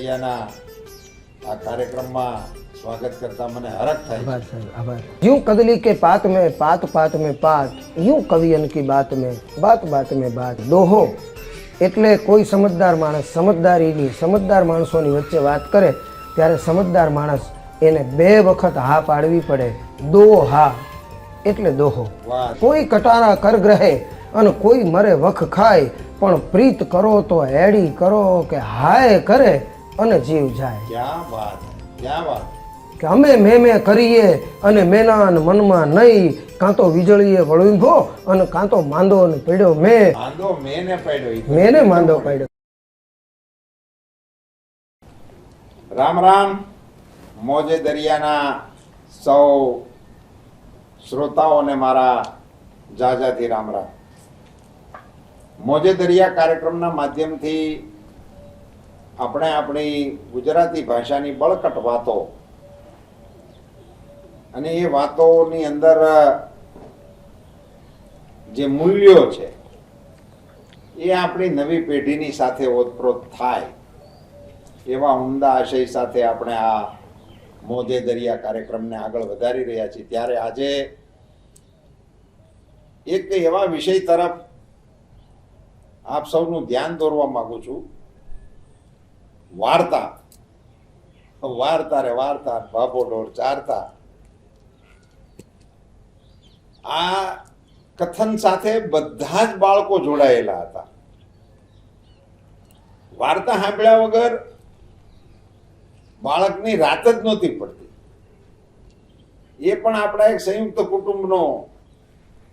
દરિયાના આ કાર્યક્રમમાં સ્વાગત કરતા મને હરખ થાય आभार साहब आभार। यूं कदली के पात में पात यूं कवियन की बात में बात दोहो એટલે કોઈ સમજદાર માણસ સમજદાર માણસોની વચ્ચે વાત કરે ત્યારે સમજદાર માણસ એને બે વખત હા પાડવી પડે। દો હા એટલે દોહો। વાહ કોઈ કટારા કર ગ્રહે અને કોઈ મરે વખ ખાય પણ પ્રીત કરો તો હેડી કરો કે હાય કરે અને જીવ જાય। ક્યાં વાત ક્યાં વાત કે અમે મેં કરીએ અને મેનાન મનમાં નહીં કાં તો વીજળીએ વળીંભો અને કાં તો માંદો ને પડ્યો માંદો મેને પડ્યો મેને માંદો પડ્યો। રામ રામ મોજે દરિયાના સૌ શ્રોતાઓને મારા જાજાથી રામ રામ। મોજે દરિયા કાર્યક્રમના માધ્યમથી આપણે આપણી ગુજરાતી ભાષાની બળકટ વાતો અને એ વાતોની અંદર જે મૂલ્યો છે એ આપણી નવી પેઢીની સાથે ઓતપ્રોત થાય એવા ઉમદા આશય સાથે આપણે આ મોજે દરિયા કાર્યક્રમને આગળ વધારી રહ્યા છીએ। ત્યારે આજે એક એવા વિષય તરફ આપ સૌનું ધ્યાન દોરવા માંગુ છું। વાર્તા વાર્તા રે વાર્તા બાપો ઢોર ચારતા આ કથન સાથે બધા જ બાળકો જોડાયેલા હતા। વાર્તા સાંભળ્યા વગર બાળકની રાત જ નહોતી પડતી। એ પણ આપણા એક સંયુક્ત કુટુંબનો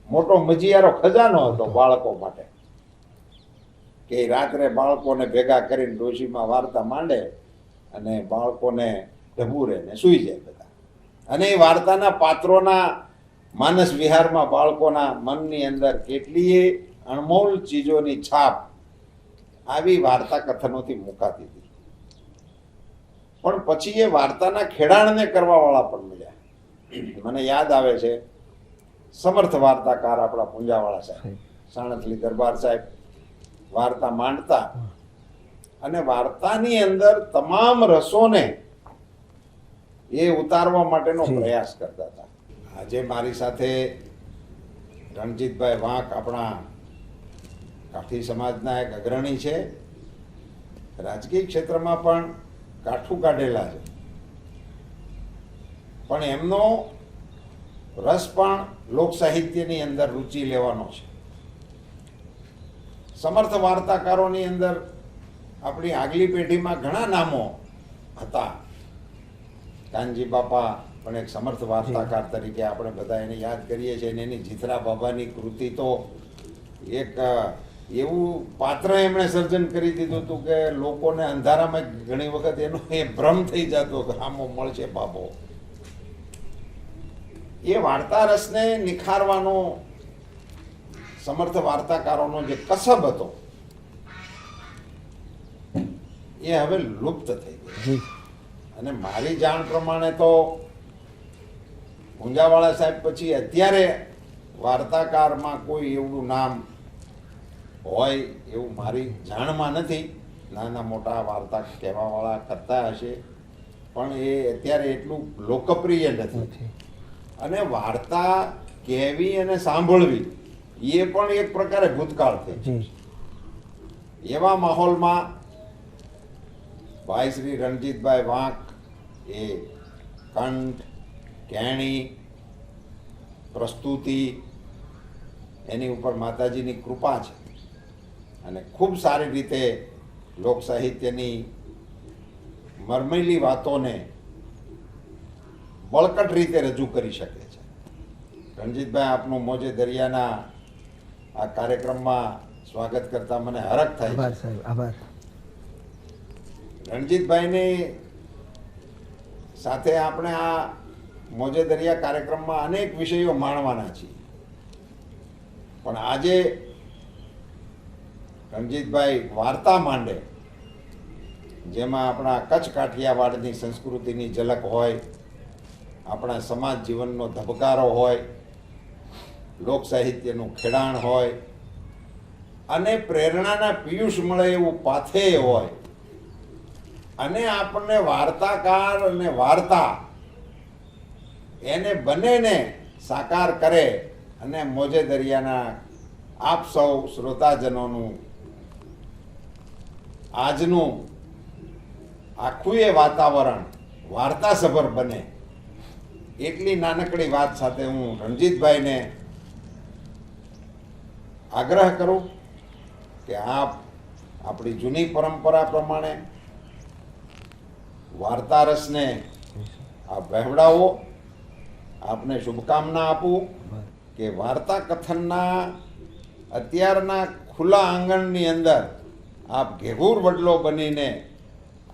મોટો મજીયારો ખજાનો હતો બાળકો માટે કે રાત્રે બાળકોને ભેગા કરીને ડોશીમાં વાર્તા માંડે અને બાળકોને ઢબુરે ને સૂઈ જાય બધા। અને એ વાર્તાના પાત્રોના માનસ વિહારમાં બાળકોના મનની અંદર કેટલીય અણમોલ ચીજોની છાપ આવી વાર્તા કથનોથી મુકાતી હતી। પણ પછી એ વાર્તાના ખેડાણને કરવાવાળા પણ મળ્યા। મને યાદ આવે છે સમર્થ વાર્તાકાર આપણા પુંજાવાળા સાહેબ સાણથલી દરબાર સાહેબ વાર્તા માંડતા અને વાર્તાની અંદર તમામ રસોને એ ઉતારવા માટેનો પ્રયાસ કરતા હતા। આજે મારી સાથે રણજીતભાઈ વાંક આપણા કાઠી સમાજના એક અગ્રણી છે, રાજકીય ક્ષેત્રમાં પણ કાઠું કાઢેલા છે, પણ એમનો રસ પણ લોક સાહિત્યની અંદર રુચિ લેવાનો છે। સમર્થ વાર્તાકારોની અંદર આપણી આગલી પેઢીમાં ઘણા નામો હતા। કાનજી બાપા પણ એક સમર્થ વાર્તાકાર તરીકે આપણે બધા એને યાદ કરીએ છીએ અને એની જીથરા બાબાની કૃતિ તો એક એવું પાત્ર એમણે સર્જન કરી દીધું હતું કે લોકોને અંધારામાં ઘણી વખત એનો એ ભ્રમ થઈ જતો કે આમો મળશે બાબો। એ વાર્તા રસને નિખારવાનો સમર્થ વાર્તાકારોનો જે કસબ હતો એ હવે લુપ્ત થઈ ગયો। અને મારી જાણ પ્રમાણે તો પુંજાવાળા સાહેબ પછી અત્યારે વાર્તાકારમાં કોઈ એવું નામ હોય એવું મારી જાણમાં નથી। નાના મોટા વાર્તા કહેવાવાળા કરતા હશે પણ એ અત્યારે એટલું લોકપ્રિય નથી। અને વાર્તા કહેવી અને સાંભળવી એ પણ એક પ્રકારે ભૂતકાળ થઈ। એવા માહોલમાં ભાઈ શ્રી રણજીતભાઈ વાંક એ કંઠ કેણી પ્રસ્તુતિ એની ઉપર માતાજીની કૃપા છે અને ખૂબ સારી રીતે લોક સાહિત્યની મરમેલી વાતોને બળકટ રીતે રજૂ કરી શકે છે। રણજીતભાઈ આપનું મોજે દરિયાના આ કાર્યક્રમમાં સ્વાગત કરતા મને હરખ થાય આભાર સાહેબ આભાર। રણજીતભાઈની સાથે આપણે આ મોજે દરિયા કાર્યક્રમમાં અનેક વિષયો માણવાના છીએ, પણ આજે રણજીતભાઈ વાર્તા માંડે જેમાં આપણા કચ્છ કાઠિયાવાડની સંસ્કૃતિની ઝલક હોય, આપણા સમાજ જીવનનો ધબકારો હોય, લોક સાહિત્યનું ખેડાણ હોય અને પ્રેરણાના પિયુષ મળે એવું પાથેય હોય, અને આપણને વાર્તાકાર અને વાર્તા એને બંનેને સાકાર કરે અને મોજે દરિયાના આપ સૌ શ્રોતાજનોનું આજનું આખું એ વાતાવરણ વાર્તાસભર બને એટલી નાનકડી વાત સાથે હું રણજીતભાઈને આગ્રહ કરું કે આપ આપણી જૂની પરંપરા પ્રમાણે વાર્તા રસને આપ વહેવડાવો. આપને શુભકામના આપું કે વાર્તા કથનના અત્યારના ખુલ્લા આંગણની અંદર આપ ઘેઘૂર વડલો બનીને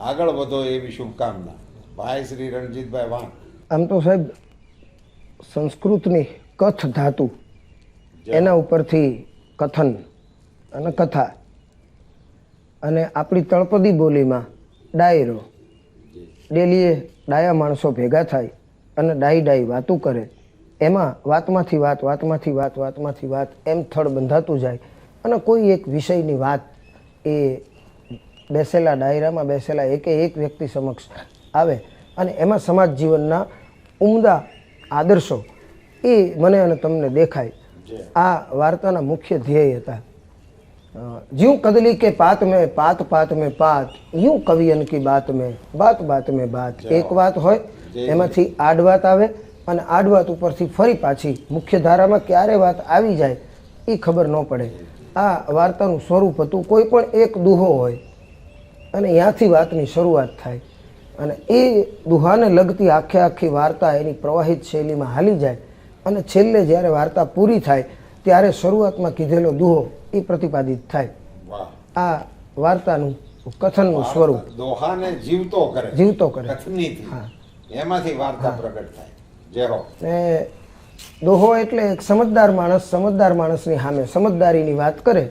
આગળ વધો એવી શુભકામના. ભાઈ શ્રી રણજીતભાઈ વાંક. આમ તો સાહેબ સંસ્કૃતની કથ ધાતુ એના ઉપરથી કથન અને કથા અને આપણી તળપદી બોલીમાં ડાયરો ડેલીએ ડાયા માણસો ભેગા થાય અને ડાઈ વાતું કરે એમાં વાતમાંથી વાત એમ થડ બંધાતું જાય અને કોઈ એક વિષયની વાત એ બેસેલા ડાયરામાં બેસેલા એક વ્યક્તિ સમક્ષ આવે અને એમાં સમાજ જીવનના ઉમદા આદર્શો એ મને અને તમને દેખાય. આ વાર્તાના મુખ્ય ધ્યેય હતા. જ્યું કદલી કે પાત મેં પાત મેં પાત यूं કવિયન કી બાત મેં બાત મેં બાત. એક વાત હોય એમાંથી આડ વાત આવે અને આડ વાત ઉપરથી ફરી પાછી મુખ્ય ધારામાં ક્યારે વાત આવી જાય એ ખબર ન પડે. આ વાર્તાનું સ્વરૂપ હતું. કોઈ પણ એક દુહો હોય અને ત્યાંથી વાતની શરૂઆત થાય અને એ દુહાને લગતી આખી વાર્તા એની પ્રવાહિત શૈલીમાં હાલી જાય અને છેલ્લે જ્યારે વાર્તા પૂરી થાય ત્યારે શરૂઆતમાં કીધેલો દુહો એ પ્રતિપાદિત થાય. આ વાર્તાનું કથનનું સ્વરૂપ દોહાને જીવતો કરે કથનીથી. એમાંથી વાર્તા પ્રગટ થાય. જય હો. ને દોહો એટલે એક સમજદાર માણસની સામે સમજદારીની વાત કરે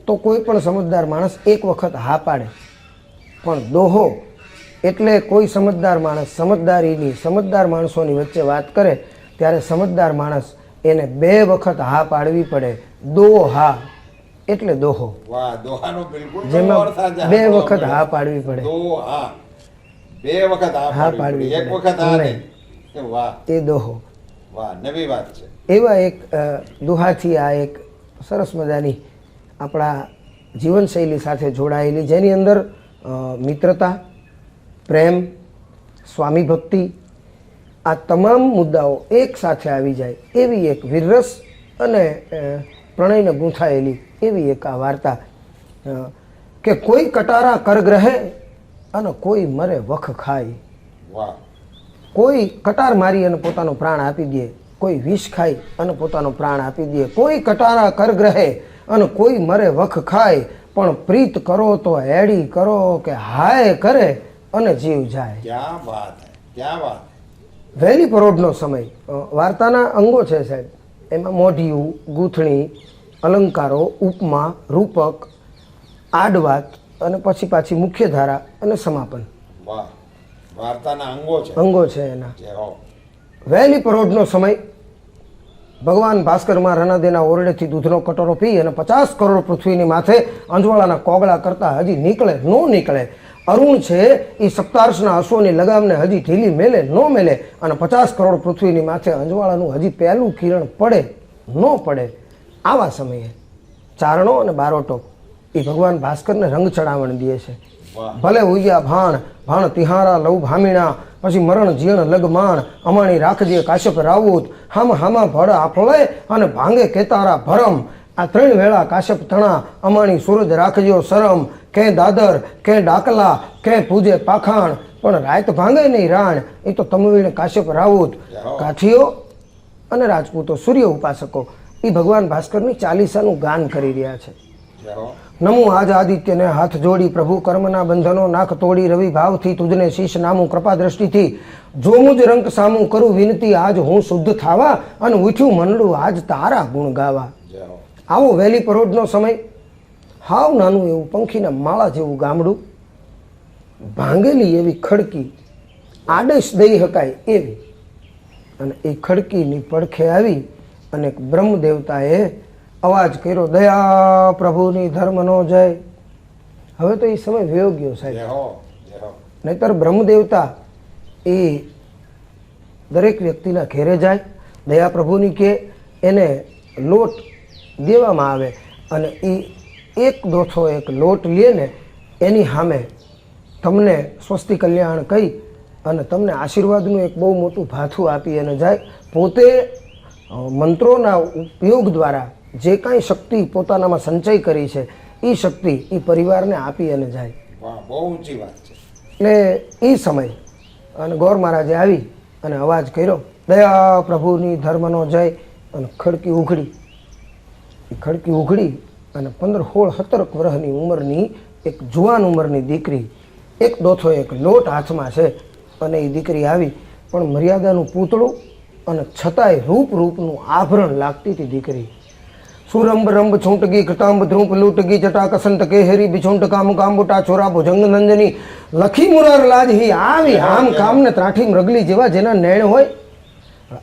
તો કોઈ પણ સમજદાર માણસ એક વખત હા પાડે, પણ દોહો એટલે કોઈ સમજદાર માણસ સમજદાર માણસોની વચ્ચે વાત કરે ત્યારે સમજદાર માણસ એને 2 વખત હા પાડવી પડે. દોહા એટલે દોહો. વાહ, દોહાનો બિલકુલ જેમાં અર્થ આ 2 વખત હા પાડવી પડે. દોહા 2 વખત હા પાડવી પડે, એક વખત હા નહીં. વાહ, એ દોહો. વાહ, નવી વાત છે. એવા એક દોહાથી આ એક સરસ મજાની આપણા જીવનશૈલી સાથે જોડાયેલી, જેની અંદર મિત્રતા, પ્રેમ, સ્વામી ભક્તિ, આ તમામ મુદ્દાઓ એક સાથે આવી જાય એવી એક વિરસ અને પ્રણયને ગૂંથાયેલી એવી એક આ વાર્તા કે કોઈ કટારા કરગ્રહે અને કોઈ મરે વખ ખાય. વાહ. કોઈ કટાર મારી અને પોતાનો પ્રાણ આપી દે, કોઈ વિષ ખાઈ અને પોતાનો પ્રાણ આપી દે, કોઈ કટારા કરગ્રહે અને કોઈ મરે વખ ખાય, પણ પ્રીત કરો તો હેડી કરો કે હાય કરે અને જીવ જાય. ક્યાં વાત હે, ક્યાં વાત. વહેલી પરોઢનો સમય વાર્તાના અંગો છે સાહેબ. એમાં મોઢિયું, ગૂંથણી, અલંકારો, ઉપમા, રૂપક, આડવાત અને પછી પાછી મુખ્ય ધારા અને સમાપન. વાહ, વાર્તાના અંગો છે એના. જય હો. વહેલી પરોઢનો સમય ભગવાન ભાસ્કરમાં રનાદેના ઓરડેથી દૂધનો કટોરો પી અને 50 કરોડ પૃથ્વીની માથે અંજવાળાના કોગળા કરતા હજી નીકળે. અરુણ છે એ સપ્તાર્ષના અશ્વની લગામને હજી ઢીલી મેલે અને 50 કરોડ પૃથ્વીની માથે અંજવાળાનું હજી પહેલું કિરણ પડે ન પડે. આવા સમયે ચારણો અને બારોટો એ ભગવાન ભાસ્કરને રંગ ચડાવણ દે છે. ભલે ઉગ્યા ભાણ તિહારા લવ ભામીણા, પછી મરણ જીણ લગમાણ, અમાણી રાખજે કાશ્યપ રાઉત, હામા ભળ આફળે અને ભાંગે કેતારા ભરમ. આ 3 વેળા કાશ્યપ તણા, અમાણી સૂરજ રાખજો શરમ, કે દાદર કે ડાકલા કે પૂજે પાખાણ, પણ રાત ભાંગે નહીં રાણ. એ તો તમવીણ કાશ્યપ રાઉત. કાઠીઓ અને રાજપૂતો સૂર્ય ઉપાસકો એ ભગવાન ભાસ્કરની ચાલીસાનું ગાન કરી રહ્યા છે. નમો આજ આદિત્યને હાથ જોડી, પ્રભુ કર્મના બંધનો નાખ તોડી, રવિ ભાવથી તુજને શીશ નામું, કૃપા દ્રષ્ટિથી જોમું જ રંક સામું, કરું વિનતી આજ હું શુદ્ધ થાવા, અને ઉઠ્યું મનડું આજ તારા ગુણ ગાવા. આવો વહેલી પરોઢનો સમય. હાવ નાનું એવું પંખીના માળા જેવું ગામડું, ભાંગેલી એવી ખડકી, આદેશ દઈ શકાય એવી, અને એ ખડકીની પડખે આવી અને બ્રહ્મ દેવતાએ અવાજ કર્યો, દયા પ્રભુની ધર્મનો જય. હવે તો એ સમય વયો ગયો સાહેબ. નહીતર બ્રહ્મદેવતા એ દરેક વ્યક્તિના ઘેરે જાય, દયા પ્રભુની કે એને લોટ દેવામાં આવે અને એ એક દોથો એક લોટ લે ને એની સામે તમને સ્વસ્તિ કલ્યાણ કહી અને તમને આશીર્વાદનું એક બહુ મોટું ભાથું આપી અને જાય. પોતે મંત્રોના ઉપયોગ દ્વારા જે કાંઈ શક્તિ પોતાનામાં સંચય કરી છે એ શક્તિ એ પરિવારને આપી અને જાય. વાહ, બહુ ઊંચી વાત છે. એટલે એ સમય અને ગોર મહારાજે આવી અને અવાજ કર્યો, દયા પ્રભુની ધર્મનો જય, અને ખડકી ઉઘડી. એ ખડકી ઉઘડી અને 15, 16, 17 વર્ષની ઉંમરની એક જુવાન ઉંમરની દીકરી, એક દોથો એક લોટ હાથમાં છે અને એ દીકરી આવી, પણ મર્યાદાનું પૂતળું અને છતાંય રૂપનું આભરણ લાગતી હતી દીકરી. સુરંબ રંબ છૂંટગી કટાંબ ધ્રુપ લૂટગી જટા કસંત કેહરી બિછુંટ કામ કાંબુટા છોરા ભુજંગ નંદની લખી મુરાર લાજ હી આવી આમ કામને ત્રાઠી મૃગલી જેવા જેના નેણ હોય.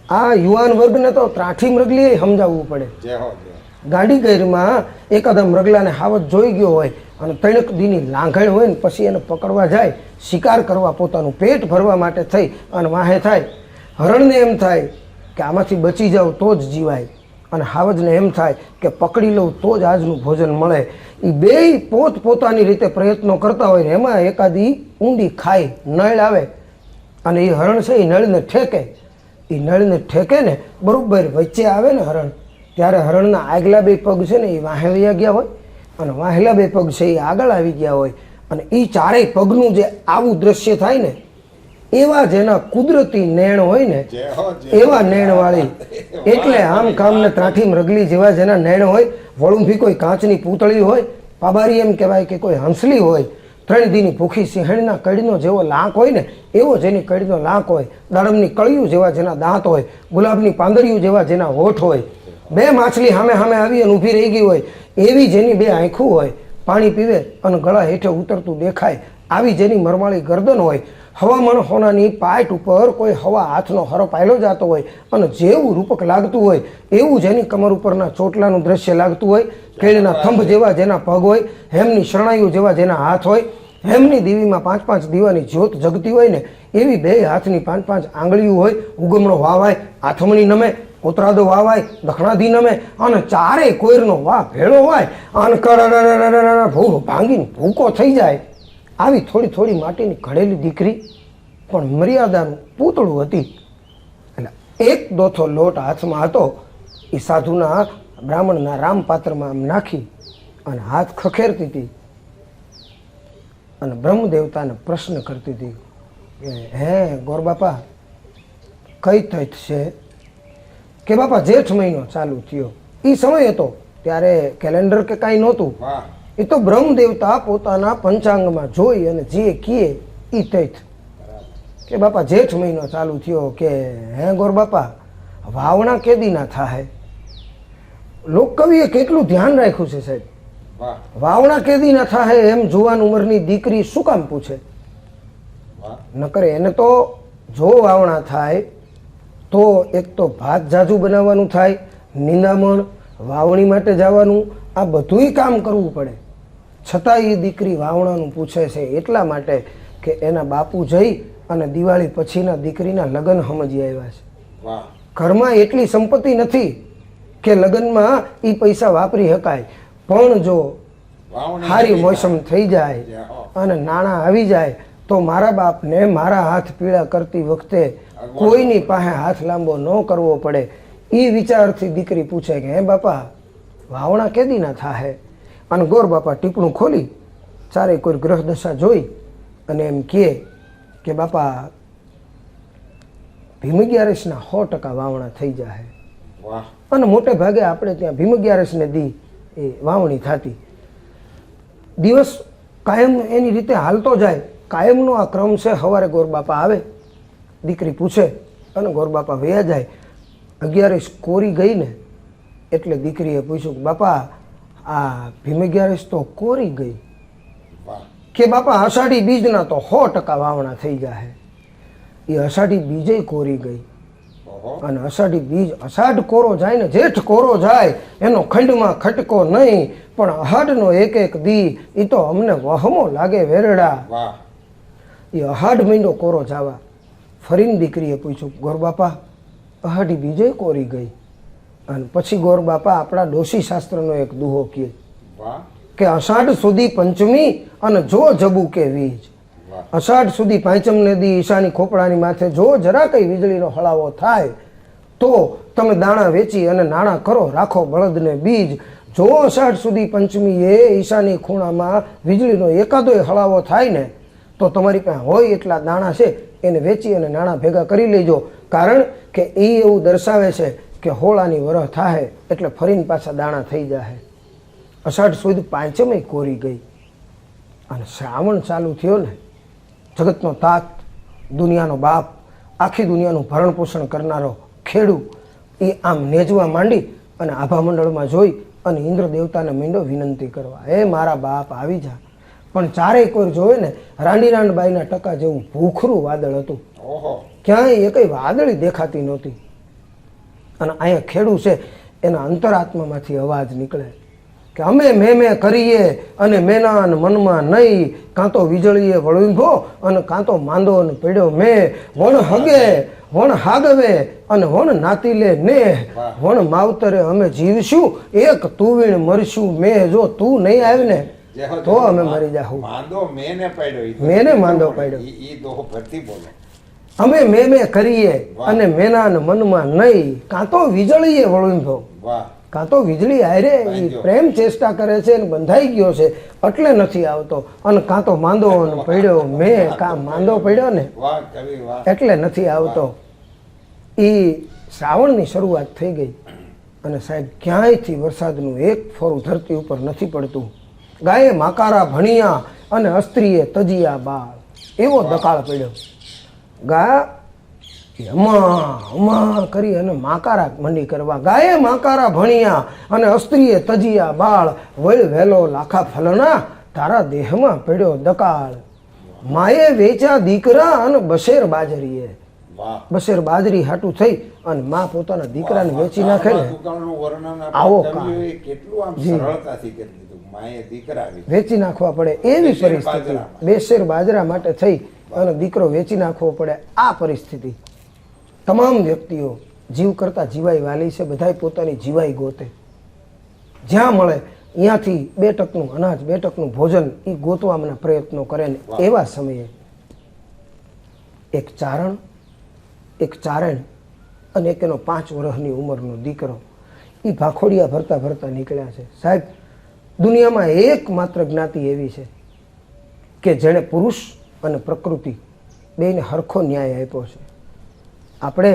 આ યુવાન વર્ગને તો ત્રાઠી મૃગલી સમજાવવું પડે. જય હો, જય. ગાડી ગઈરમાં એકાદા મૃગલાને હાવત જોઈ ગયો હોય અને તણક દીની લાંઘણ હોય ને પછી એને પકડવા જાય, શિકાર કરવા પોતાનું પેટ ભરવા માટે થઈ અને વાહે થાય. હરણને એમ થાય કે આમાંથી બચી જાવ તો જ જીવાય, અને હાવજને એમ થાય કે પકડી લઉં તો જ આજનું ભોજન મળે. એ બેય પોતપોતાની રીતે પ્રયત્નો કરતા હોય ને એમાં એકાદી ઊંડી ખાઈ નળ આવે અને એ હરણ છે એ નળને ઠેકે. એ નળને ઠેકે ને બરોબર વચ્ચે આવે ને હરણ, ત્યારે હરણના આગલા બે પગ છે ને એ વાહે વયા ગયા હોય અને વાહેલા બે પગ છે એ આગળ આવી ગયા હોય, અને એ ચારેય પગનું જે આવું દ્રશ્ય થાય ને એવા જેના કુદરતી નેણ હોય ને જય હો, જય. એવા નેણવાળી, એટલે આમ કામને ત્રાઠી મૃગલી જેવા જેના નેણ હોય. વળુંભી કોઈ કાચની પૂતળી હોય, પાબારી એમ કહેવાય કે કોઈ હંસલી હોય, 3 દીની ભૂખી સિંહણના કડીનો જેવો લાંક હોય ને એવો જેની કડીનો લાંક હોય, દાડમની કળિયું જેવા જેના દાંત હોય, ગુલાબની પાંદડિયું જેવા જેના હોઠ હોય, 2 માછલી સામે સામે આવી અને ઊભી રહી ગઈ હોય એવી જેની 2 આંખું હોય, પાણી પીવે અને ગળા હેઠે ઉતરતું દેખાય આવી જેની મરમાળી ગરદન હોય, હવામાન હોનાની પાટ ઉપર કોઈ હવા હાથનો હરો પાયલો જતો હોય અને જેવું રૂપક લાગતું હોય એવું જેની કમર ઉપરના ચોટલાનું દ્રશ્ય લાગતું હોય, કેળના થંભ જેવા જેના પગ હોય, હેમની શરણાઈઓ જેવા જેના હાથ હોય, હેમની દેવીમાં 5-5 દીવાની જ્યોત જગતી હોય ને એવી 2 હાથની 5-5 આંગળીઓ હોય, ઉગમણો વાવાય, આથમણી નમે, કોતરાદો વાવાય, દખણાદી નમે અને ચારેય કોયરનો વાહ ભેળો હોય અને ભાંગીને ભૂકો થઈ જાય. આવી થોડી માટીની ઘડેલી દીકરી પણ મર્યાદાનું પૂતળું હતી. એટલે એક દોથો લોટ હાથમાં હતો એ સાધુના બ્રાહ્મણના રામપાત્રમાં આમ નાખી અને હાથ ખખેરતી હતી અને બ્રહ્મદેવતાને પ્રશ્ન કરતી હતી કે હે ગોર બાપા કઈ તથ છે? કે બાપા જેઠ મહિનો ચાલુ થયો. એ સમય હતો ત્યારે કેલેન્ડર કે કાંઈ નહોતું. વાહ, એ તો બ્રહ્મદેવતા પોતાના પંચાંગમાં જોઈ અને જે કીએ એ તૈથ કે બાપા જેઠ મહિનો ચાલુ થયો. કે હે ગોર બાપા વાવણા કેદી ના થાય? લોકકવિએ કેટલું ધ્યાન રાખ્યું છે સાહેબ. વાહ, વાવણા કેદી ના થાય એમ જુવાન ઉંમરની દીકરી શું કામ પૂછે? વાહ. નકરે એને તો જો વાવણા થાય તો એક તો ભાત જાજુ બનાવવાનું થાય, નિંદામણ, વાવણી માટે જવાનું, આ બધુંય કામ કરવું પડે. છતાં એ દીકરી વાવણાનું પૂછે છે એટલા માટે કે એના બાપુ જઈ અને દિવાળી પછીના દીકરીના લગ્ન સમજી આવ્યા છે. વાહ, ઘરમાં એટલી સંપત્તિ નથી કે લગ્નમાં એ પૈસા વાપરી શકાય, પણ જો વાવણી સારી કરી મોસમ થઈ જાય જય હો. અને નાણાં આવી જાય તો મારા બાપને મારા હાથ પીળા કરતી વખતે કોઈની પાસે હાથ લાંબો ન કરવો પડે. એ વિચારથી દીકરી પૂછે કે હે બાપા વાવણા કેદી ના થાહે? અને ગોર બાપા ટીપણું ખોલી ચારે કોઈ ગ્રહ દશા જોઈ અને એમ કહે કે બાપા ભીમ 11ના 100% વાવણા થઈ જાય. વાહ, અને મોટે ભાગે આપણે ત્યાં ભીમ 11ને દી એ વાવણી થતી. દિવસ કાયમ એની રીતે હાલતો જાય, કાયમનો આ ક્રમ છે. સવારે ગોર બાપા આવે, દીકરી પૂછે અને ગોર બાપા વયા જાય. 11 કોરી ગઈ ને એટલે દીકરીએ પૂછ્યું કે બાપા આ ભીમ 11 તો કોરી ગઈ. વાહ, કે બાપા અષાઢી બીજના તો 100% વાવણા થઈ જાય. એ અષાઢી બીજે કોરી ગઈ. ઓહો, અને અષાઢી બીજ, અષાઢ કોરો જાય ને જેઠ કોરો જાય એનો ખંડમાં ખટકો નહીં, પણ અષાઢનો એક દી એ તો અમને વહમો લાગે વેરડા. વાહ, એ અહાડ મહિનો કોરો જાવા ફરીને દીકરીએ પૂછ્યું, ગોર બાપા અહાડી બીજે કોરી ગઈ. અને પછી ગોર બાપા આપણા ડોશી શાસ્ત્રનો એક દુહો કહે વાહ કે અષાઢ સુધી પંચમી અને જો જબુ કે વીજ. વાહ અષાઢ સુધી પાંચમને દી ઈશાની ખોપડાની માથે જો જરા કઈ વીજળીનો હળાવો થાય તો તમે દાણા વેચી અને નાણાં કરો, રાખો બળદને બીજ. જો અષાઢ સુધી પંચમી એ ઈશાની ખૂણામાં વીજળીનો એકાદોય હળાવો થાય ને તો તમારી પાસે હોય એટલા દાણા છે એને વેચી અને નાણાં ભેગા કરી લેજો. કારણ કે એ એવું દર્શાવે છે કે હોળાની વરહ થાય એટલે ફરીને પાછા દાણા થઈ જાય. અષાઢ સુધી પાંચમે કોરી ગઈ અને શ્રાવણ ચાલુ થયો ને, જગતનો તાત, દુનિયાનો બાપ, આખી દુનિયાનું ભરણ પોષણ કરનારો ખેડૂ એ આમ નેજવા માંડી અને આભા મંડળમાં જોઈ અને ઇન્દ્ર દેવતાને મીંડો વિનંતી કરવા, હે મારા બાપ આવી જા. પણ ચારેય કોઈ જોવે ને રાંડીરાંડબાઈના ટકા જેવું ભૂખરું વાદળ હતું. ઓહો ક્યાંય એકય વાદળી દેખાતી નહોતી. અને અહીંયા ખેડૂ છે એના અંતરાત્મામાંથી અવાજ નીકળે કે અમે મેં કરીએ અને મેના મનમાં નહીં, કાં તો વીજળીએ વળીંભો અને કાં તો માંદો ને પડ્યો મેં. વણ હગે વણ હાગવે અને વણ નાતી લે ને વણ માવતરે અમે જીવશું, એક તુવીણ મરશું મેં. જો તું નહીં આવે ને તો અમે મરી જાહું. માંદો મેને પાડ્યો, મેને માંદો પાડ્યો. ઈ દોહો ભરતી બોલો. અમે મેં કરીએ અને મેના મનમાં નહીં, કાં તો વીજળીએ વળીંભો, વાહ કાં તો વીજળી હારે ઈ પ્રેમ ચેષ્ટા કરે છે અને બંધાઈ ગયો છે એટલે નથી આવતો, અને કાં તો માંદો ને પડ્યો મેં, કાં માંદો પડ્યો ને વાહ કવિ વાહ. એટલે નથી આવતો. એ શ્રાવણની શરૂઆત થઈ ગઈ અને સાહેબ ક્યાંયથી વરસાદનું એક ફોરું ધરતી ઉપર નથી પડતું. ગાયે માકારા ભણિયા અને અસ્ત્રીએ તજિયા બાળ, એવો દકાળ પડ્યો. ગા હમા કરી અને માકારા મંડી કરવા. ગાયે માકારા ભણિયા અને અસ્ત્રીએ તજિયા બાળ, વળ વેલો લાખા ફલના તારા દેહમાં પડ્યો દકાળ. માએ વેચા દીકરા અને બશેર બાજરીએ, વાહ બશેર બાજરી હાટું થઈ અને માં પોતાના દીકરાને વેચી નાખે ને દુકાળનું વર્ણન આવો આપણે કવિઓએ કેટલું આમ સરળતાથી કરી દીધું. માએ દીકરા વેચી. વેચી નાખવા પડે એવી બેશેર પરિસ્થિતિ. બાજરામાં. બેશેર બાજરા માટે થઈ અને દીકરો વેચી નાખવો પડે આ પરિસ્થિતિ. તમામ વ્યક્તિઓ જીવ કરતા જીવાઈ વાલી છે, બધાય પોતાની જીવાઈ ગોતે. જ્યાં મળે અહીંયાથી 2 ટકનું અનાજ 2 ટકનું ભોજન એ ગોતવાના પ્રયત્નો કરે ને એવા સમયે એક ચારણ, એક ચારણ અને એક એનો 5 વર્ષની ઉંમરનો દીકરો એ ભાખોડિયા ભરતા ભરતા નીકળ્યા છે. સાહેબ દુનિયામાં એકમાત્ર જ્ઞાતિ એવી છે કે જેણે પુરુષ અને પ્રકૃતિ બેયને હરખો ન્યાય આપ્યો છે. આપણે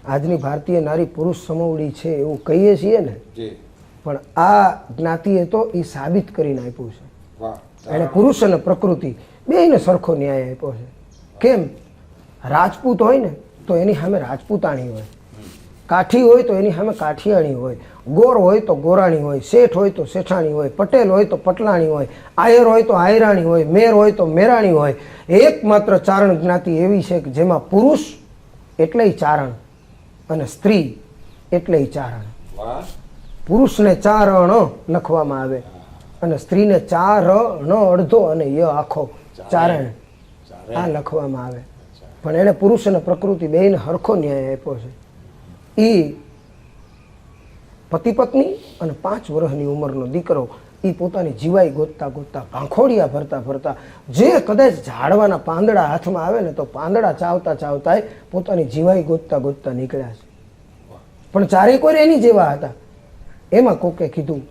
આજની ભારતીય નારી પુરુષ સમવડી છે એવું કહીએ છીએ ને, જી પણ આ જ્ઞાતિએ તો એ સાબિત કરીને આપ્યું છે. વાહ એણે પુરુષ અને પ્રકૃતિ બેયને સરખો ન્યાય આપ્યો છે. કેમ? રાજપૂત હોય ને તો એની સામે રાજપૂતાણી હોય, કાઠી હોય તો એની સામે કાઠિયાણી હોય, ગોર હોય તો ગોરાણી હોય, શેઠ હોય તો શેઠાણી હોય, પટેલ હોય તો પટલાણી હોય, આયર હોય તો આયરાણી હોય, મેર હોય તો મેરાણી હોય. એકમાત્ર ચારણ જ્ઞાતિ એવી છે કે જેમાં પુરુષ એટલેય ચારણ અને સ્ત્રી એટલેય ચારણ. વાહ પુરુષને ચારણ લખવામાં આવે અને સ્ત્રીને ચારણ અડધો અને ય આખો ચારણ આ લખવામાં આવે. પણ એણે પુરુષ અને પ્રકૃતિ બેયને હરખો ન્યાય આપ્યો છે. એ પતિ પત્ની અને 5 વર્ષની ઉંમરનો દીકરો એ પોતાની જીવાઈ ગોતતા ગોતતા ભાંખોડિયા ભરતા ભરતા જે કદાચ ઝાડવાના પાંદડા હાથમાં આવે ને તો પાંદડા ચાવતા ચાવતા પોતાની જીવાઈ ગોતતા ગોતતા નીકળ્યા છે. પણ ચારેય કોઈ એની જેવા હતા. એમાં કોકે કીધું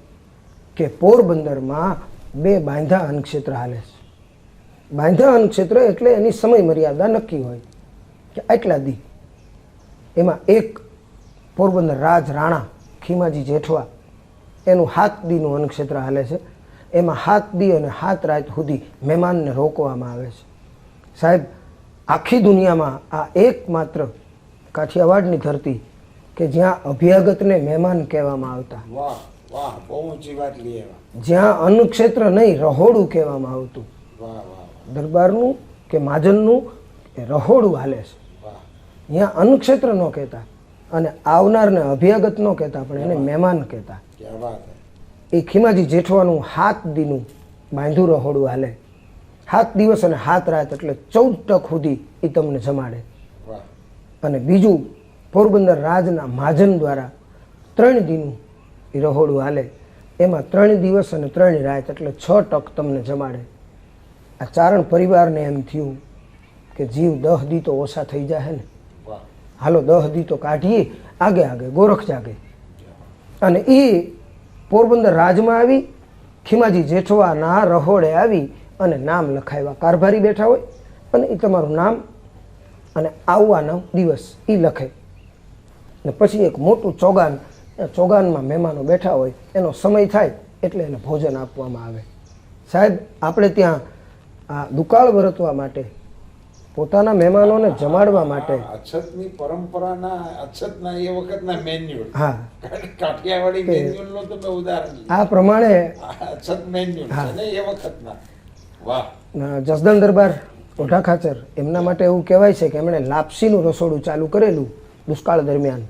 કે પોરબંદરમાં 2 બાંધા અન્નક્ષેત્ર હાલે છે. બાંધા અન્નક્ષેત્ર એટલે એની સમય મર્યાદા નક્કી હોય કે આટલા દી. એમાં એક પોરબંદર રાજ રાણા ખીમાજી જેઠવા એનું 7 દીનું અન્નક્ષેત્ર હાલે છે. એમાં 7 દી અને 7 રાત સુધી મહેમાનને રોકવામાં આવે છે. સાહેબ આખી દુનિયામાં આ એકમાત્ર કાઠિયાવાડની ધરતી કે જ્યાં અભ્યાગતને મહેમાન કહેવામાં આવતા, વાહ વાહ બહુ ઊંચી વાત લઈ આવ્યા. જ્યાં અન્નક્ષેત્ર નહીં રહોડું કહેવામાં આવતું. વાહ વાહ દરબારનું કે મહાજનનું એ રહોડું હાલે છે. વાહ ત્યાં અન્નક્ષેત્ર ન કહેતા અને આવનારને અભ્યાગત ન કહેતા પણ એને મહેમાન કહેતા. ક્યા વાત હે. એ ખીમાજી જેઠવાનું 7 દીનું બાંધું રહોડું હાલે. 7 દિવસ અને 7 રાત એટલે 14 ટક સુધી એ તમને જમાડે. વાહ. અને બીજું પોરબંદર રાજના મહાજન દ્વારા 3 દિનનું એ રહોડું હાલે, એમાં 3 દિવસ અને 3 રાત એટલે 6 ટક તમને જમાડે. આ ચારણ પરિવારને એમ થયું કે જીવ 10 દી તો ઓછા થઈ જાય ને, વાહ. હાલો 10 દી તો કાઢીએ, આગે આગે ગોરખ જાગે. અને એ પોરબંદર રાજમાં આવી, ખીમાજી જેઠવાના રહોડે આવી અને નામ લખાવ્યા. કારભારી બેઠા હોય અને એ તમારું નામ અને આવવાનો દિવસ એ લખે. ને પછી એક મોટું ચોગાન, ચોગાનમાં મહેમાનો બેઠા હોય, એનો સમય થાય એટલે એને ભોજન આપવામાં આવે. સાહેબ, આપણે ત્યાં આ દુકાળ વર્તવા માટે, પોતાના મહેમાનોને જમાડવા માટે, અછતની પરંપરાના અછતના એ વખતના મેન્યુઅલ, હા, કાઠિયાવાડી મેન્યુઅલનો તમે ઉદાહરણ લીધું. આ પ્રમાણે અછત મેન્યુઅલ છે ને એ વખતના. વાહ. જસદણ દરબાર ઓઢા ખાચર, એમના માટે એવું કહેવાય છે કે એમણે લાપસીનું રસોડું ચાલુ કરેલું દુષ્કાળ દરમિયાન.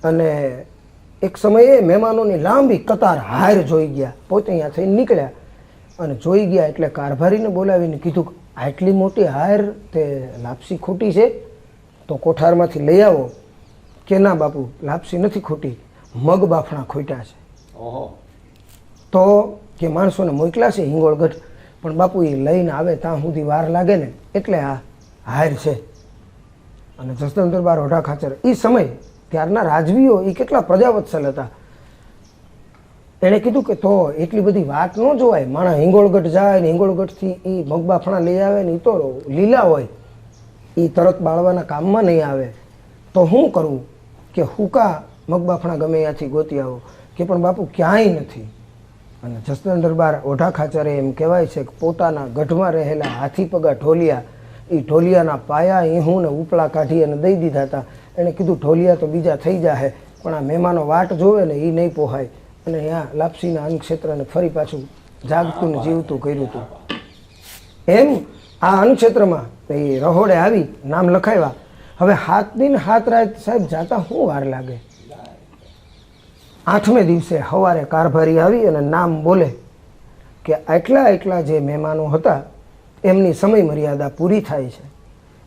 અને એક સમયે મહેમાનોની લાંબી કતાર હાર જોઈ ગયા, પોતે અહીંયા થઈને નીકળ્યા અને જોઈ ગયા એટલે કારભારીને બોલાવીને કીધું કે આટલી મોટી હાર તે લાપસી ખોટી છે તો કોઠારમાંથી લઈ આવો. કે ના બાપુ, લાપસી નથી ખોટી, મગ બાફણા ખોટ્યા છે. ઓહો. તો કે માણસોને મોકલા છે હિંગોળગઢ, પણ બાપુ એ લઈને આવે ત્યાં સુધી વાર લાગે ને, એટલે આ હાર છે. અને જસદણ દરબાર ઓઢા ખાચર એ સમય ત્યારના રાજવીઓ એ કેટલા પ્રજાવત્સલ હતા. એણે કીધું કે તો એટલી બધી વાત ન જોવાય, માણસ હિંગોળગઢ જાય ને હિંગોળગઢથી એ મગબાફણા લઈ આવે ને એ તો લીલા હોય, એ તરત બાળવાના કામમાં નહીં આવે. તો શું કરવું કે હુકા મગબાફણા ગમે ત્યાંથી ગોતી આવો. કે પણ બાપુ ક્યાંય નથી. અને જસદણ દરબાર ઓઢા ખાચરે એમ કહેવાય છે કે પોતાના ગઢમાં રહેલા હાથી પગા ઢોલિયા, એ ઢોલિયાના પાયા ઈહું ને ઉપલા કાઢી અને દઈ દીધા હતા. એણે કીધું ઢોલિયા તો બીજા થઈ જાય, પણ આ મહેમાનો વાટ જોવે ને એ નહીં પોહાય. અને અહીંયા લાપસીના અન્નક્ષેત્રને ફરી પાછું જાગતું ને જીવતું કર્યું હતું. એમ આ અન્નક્ષેત્રમાં એ રહોડે આવી નામ લખાવ્યા. હવે 7 દિન 7 રાત સાહેબ જાતા શું વાર લાગે? 8મે દિવસે સવારે કારભારી આવી અને નામ બોલે કે આટલા જે મહેમાનો હતા એમની સમય મર્યાદા પૂરી થાય છે.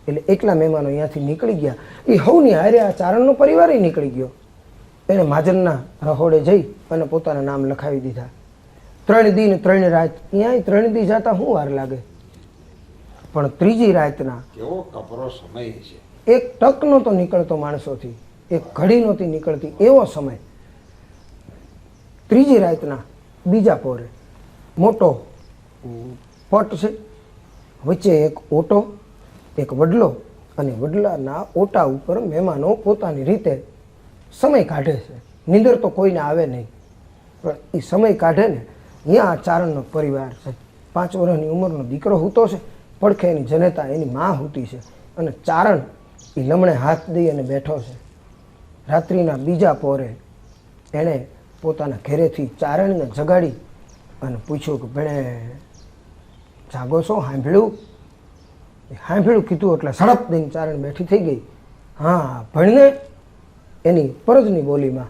એટલે એટલા મહેમાનો અહીંયાથી નીકળી ગયા. એ સૌની હારે આ ચારણનો પરિવાર નીકળી ગયો. એણે મહાજનના રહોડે જઈ અને પોતાના નામ લખાવી દીધા. 3 દિન 3 રાત, અહીંયા 3 દી જતા શું વાર લાગે? પણ ત્રીજી રાતના કેવો કપરો સમય છે. એક ટક નહોતો નીકળતો માણસોથી, એક ઘડી નહોતી નીકળતી એવો સમય. ત્રીજી રાતના બીજા પોરે મોટો પટ છે, વચ્ચે એક ઓટો, એક વડલો, અને વડલાના ઓટા ઉપર મહેમાનો પોતાની રીતે સમય કાઢે છે. નીંદર તો કોઈને આવે નહીં, પણ એ સમય કાઢે ને. અહીંયા ચારણનો પરિવાર છે. 5 વર્ષની ઉંમરનો દીકરો હૂતો છે, પડખે એની જનેતા એની માં હૂતી છે, અને ચારણ એ લમણે હાથ દઈ અને બેઠો છે. રાત્રિના બીજા પોરે એણે પોતાના ઘરેથી ચારણને જગાડી અને પૂછ્યું કે ભણે જાગો છો, સાંભળ્યું? સાંભળ્યું કીધું એટલે સડપ દઈને ચારણ બેઠી થઈ ગઈ. હા ભણને એની પરજની બોલીમાં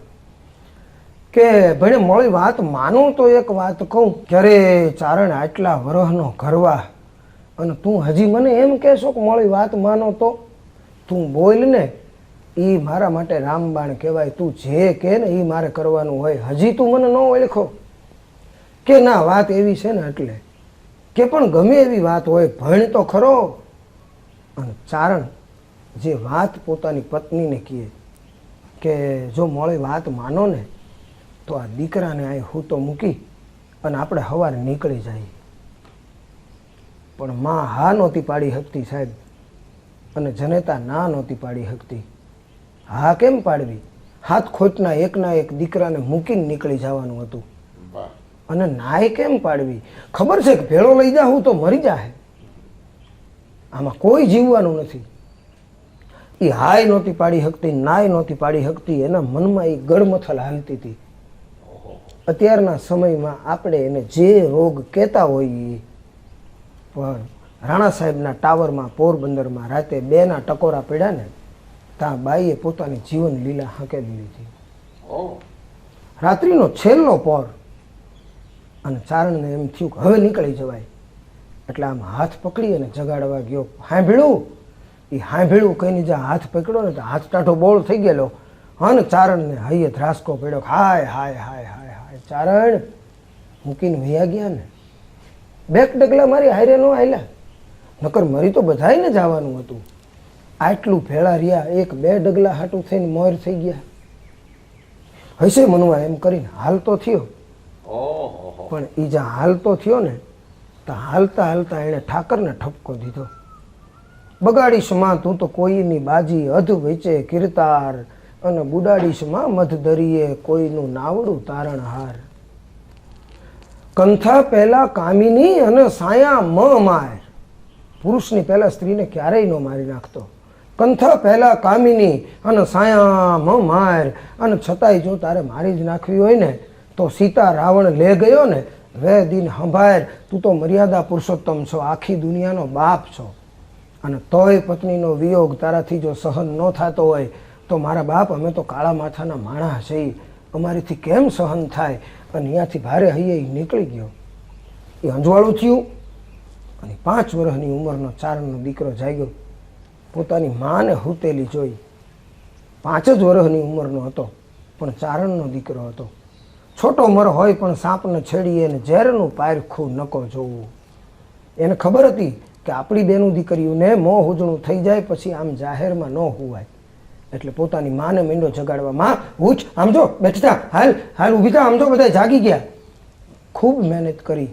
કે ભણે મોળી વાત માનું તો એક વાત કહું, ક્યારે ચારણ આટલા વરહનો ઘરવા અને તું હજી મને એમ કહેશો કે મોળી વાત માનો? તો તું બોલ ને, એ મારા માટે રામબાણ કહેવાય. તું જે કે ને એ મારે કરવાનું હોય. હજી તું મને ન ઓળખો કે ના વાત એવી છે ને એટલે કે પણ ગમે એવી વાત હોય, ભણ તો ખરો. અને ચારણ જે વાત પોતાની પત્નીને કહે કે જો મોળી વાત માનો ને તો આ દીકરાને અહીં હું તો મૂકી અને આપણે સવારે નીકળી જાય. પણ માં હા નહોતી પાડી શકતી સાહેબ, અને જનેતા ના નહોતી પાડી શકતી. હા કેમ પાડવી? હાથ ખોટના એકના એક દીકરાને મૂકીને નીકળી જવાનું હતું. અને નાય કેમ પાડવી? ખબર છે કે ભેળો લઈ જાઉં તો મરી જાય, આમાં કોઈ જીવવાનું નથી. એ હાય નહોતી પાડી શકતી, નાય નહોતી પાડી શકતી. એના મનમાં એ ગળમથલ હાલતી હતી. અત્યારના સમયમાં આપણે એને જે રોગ કહેતા હોઈએ, પણ રાણા સાહેબના ટાવરમાં પોરબંદરમાં રાતે 2ના ટકોરા પડ્યા ને, ત્યાં બાઈએ પોતાની જીવન લીલા હંકેલી લીધી. રાત્રિનો છેલ્લો પોર, અને ચારણને એમ થયું કે હવે નીકળી જવાય. એટલે આમ હાથ પકડી અને જગાડવા ગયો. હાંભળ્યું? એ હાંભળ્યું કહીને જ્યાં હાથ પકડ્યો ને તો હાથ ટાઢો બોળ થઈ ગયેલો. હા ને ચારણને હૈયે ધ્રાસકો પડ્યો. હાય હાય હાય હાય હાય ચારણ મૂકીને વૈયા ગયા ને. બેક ડગલા મારી હારે નો આયલા, નકર મરી તો બધાયને જવાનું હતું. આટલું ભેળા રહ્યા, એક બે ડગલા હાટું થઈને મોર થઈ ગયા. હશે મનવા એમ કરીને હાલતો થયો. ઓહો. પણ એ જ્યાં હાલતો થયો ને તો હાલતા હાલતા એણે ઠાકરને ઠપકો દીધો. બગાડીશ માં તું તો કોઈની બાજી, અધ વેચે કીર્તાર, અને બુડાડીશ માં મધ દરિયે કોઈનું નાવડું તારણહાર. કંથા પહેલા કામિની અને સાયા મ માર. પુરુષની પહેલા સ્ત્રીને ક્યારેય ન મારી નાખતો. કંથા પહેલા કામિની અને સાયા મ માર. અને છતાંય જો તારે મારી જ નાખવી હોય ને તો સીતા રાવણ લે ગયો ને, વે દિન સંભાળ, તું તો મર્યાદા પુરુષોત્તમ છો, આખી દુનિયાનો બાપ છો. અને તોય પત્નીનો વિયોગ તારાથી જો સહન ન થતો હોય તો મારા બાપ અમે તો કાળા માથાના માણા છીએ, અમારીથી કેમ સહન થાય? અને અહીંયાથી ભારે હૈયે નીકળી ગયો. એ અંજવાળું થયું અને 5 વર્ષની ઉંમરનો ચારણનો દીકરો જાગ્યો. પોતાની માને હૂતેલી જોઈ. 5 જ વર્ષની ઉંમરનો હતો, પણ ચારણનો દીકરો હતો. છોટો મર હોય પણ સાપને છેડી એને ઝેરનું પારખું નકો જોવું. એને ખબર હતી કે આપણી બેનું દીકરીઓને મોં હુજણું થઈ જાય પછી આમ જાહેરમાં ન હોવાય. એટલે પોતાની માને મીંડો જગાડવા, માં ઉઠ, આમ જો, બેઠી થા, હાલ હાલ ઊભી થા, આમ જો, બધા જાગી ગયા. ખૂબ મહેનત કરી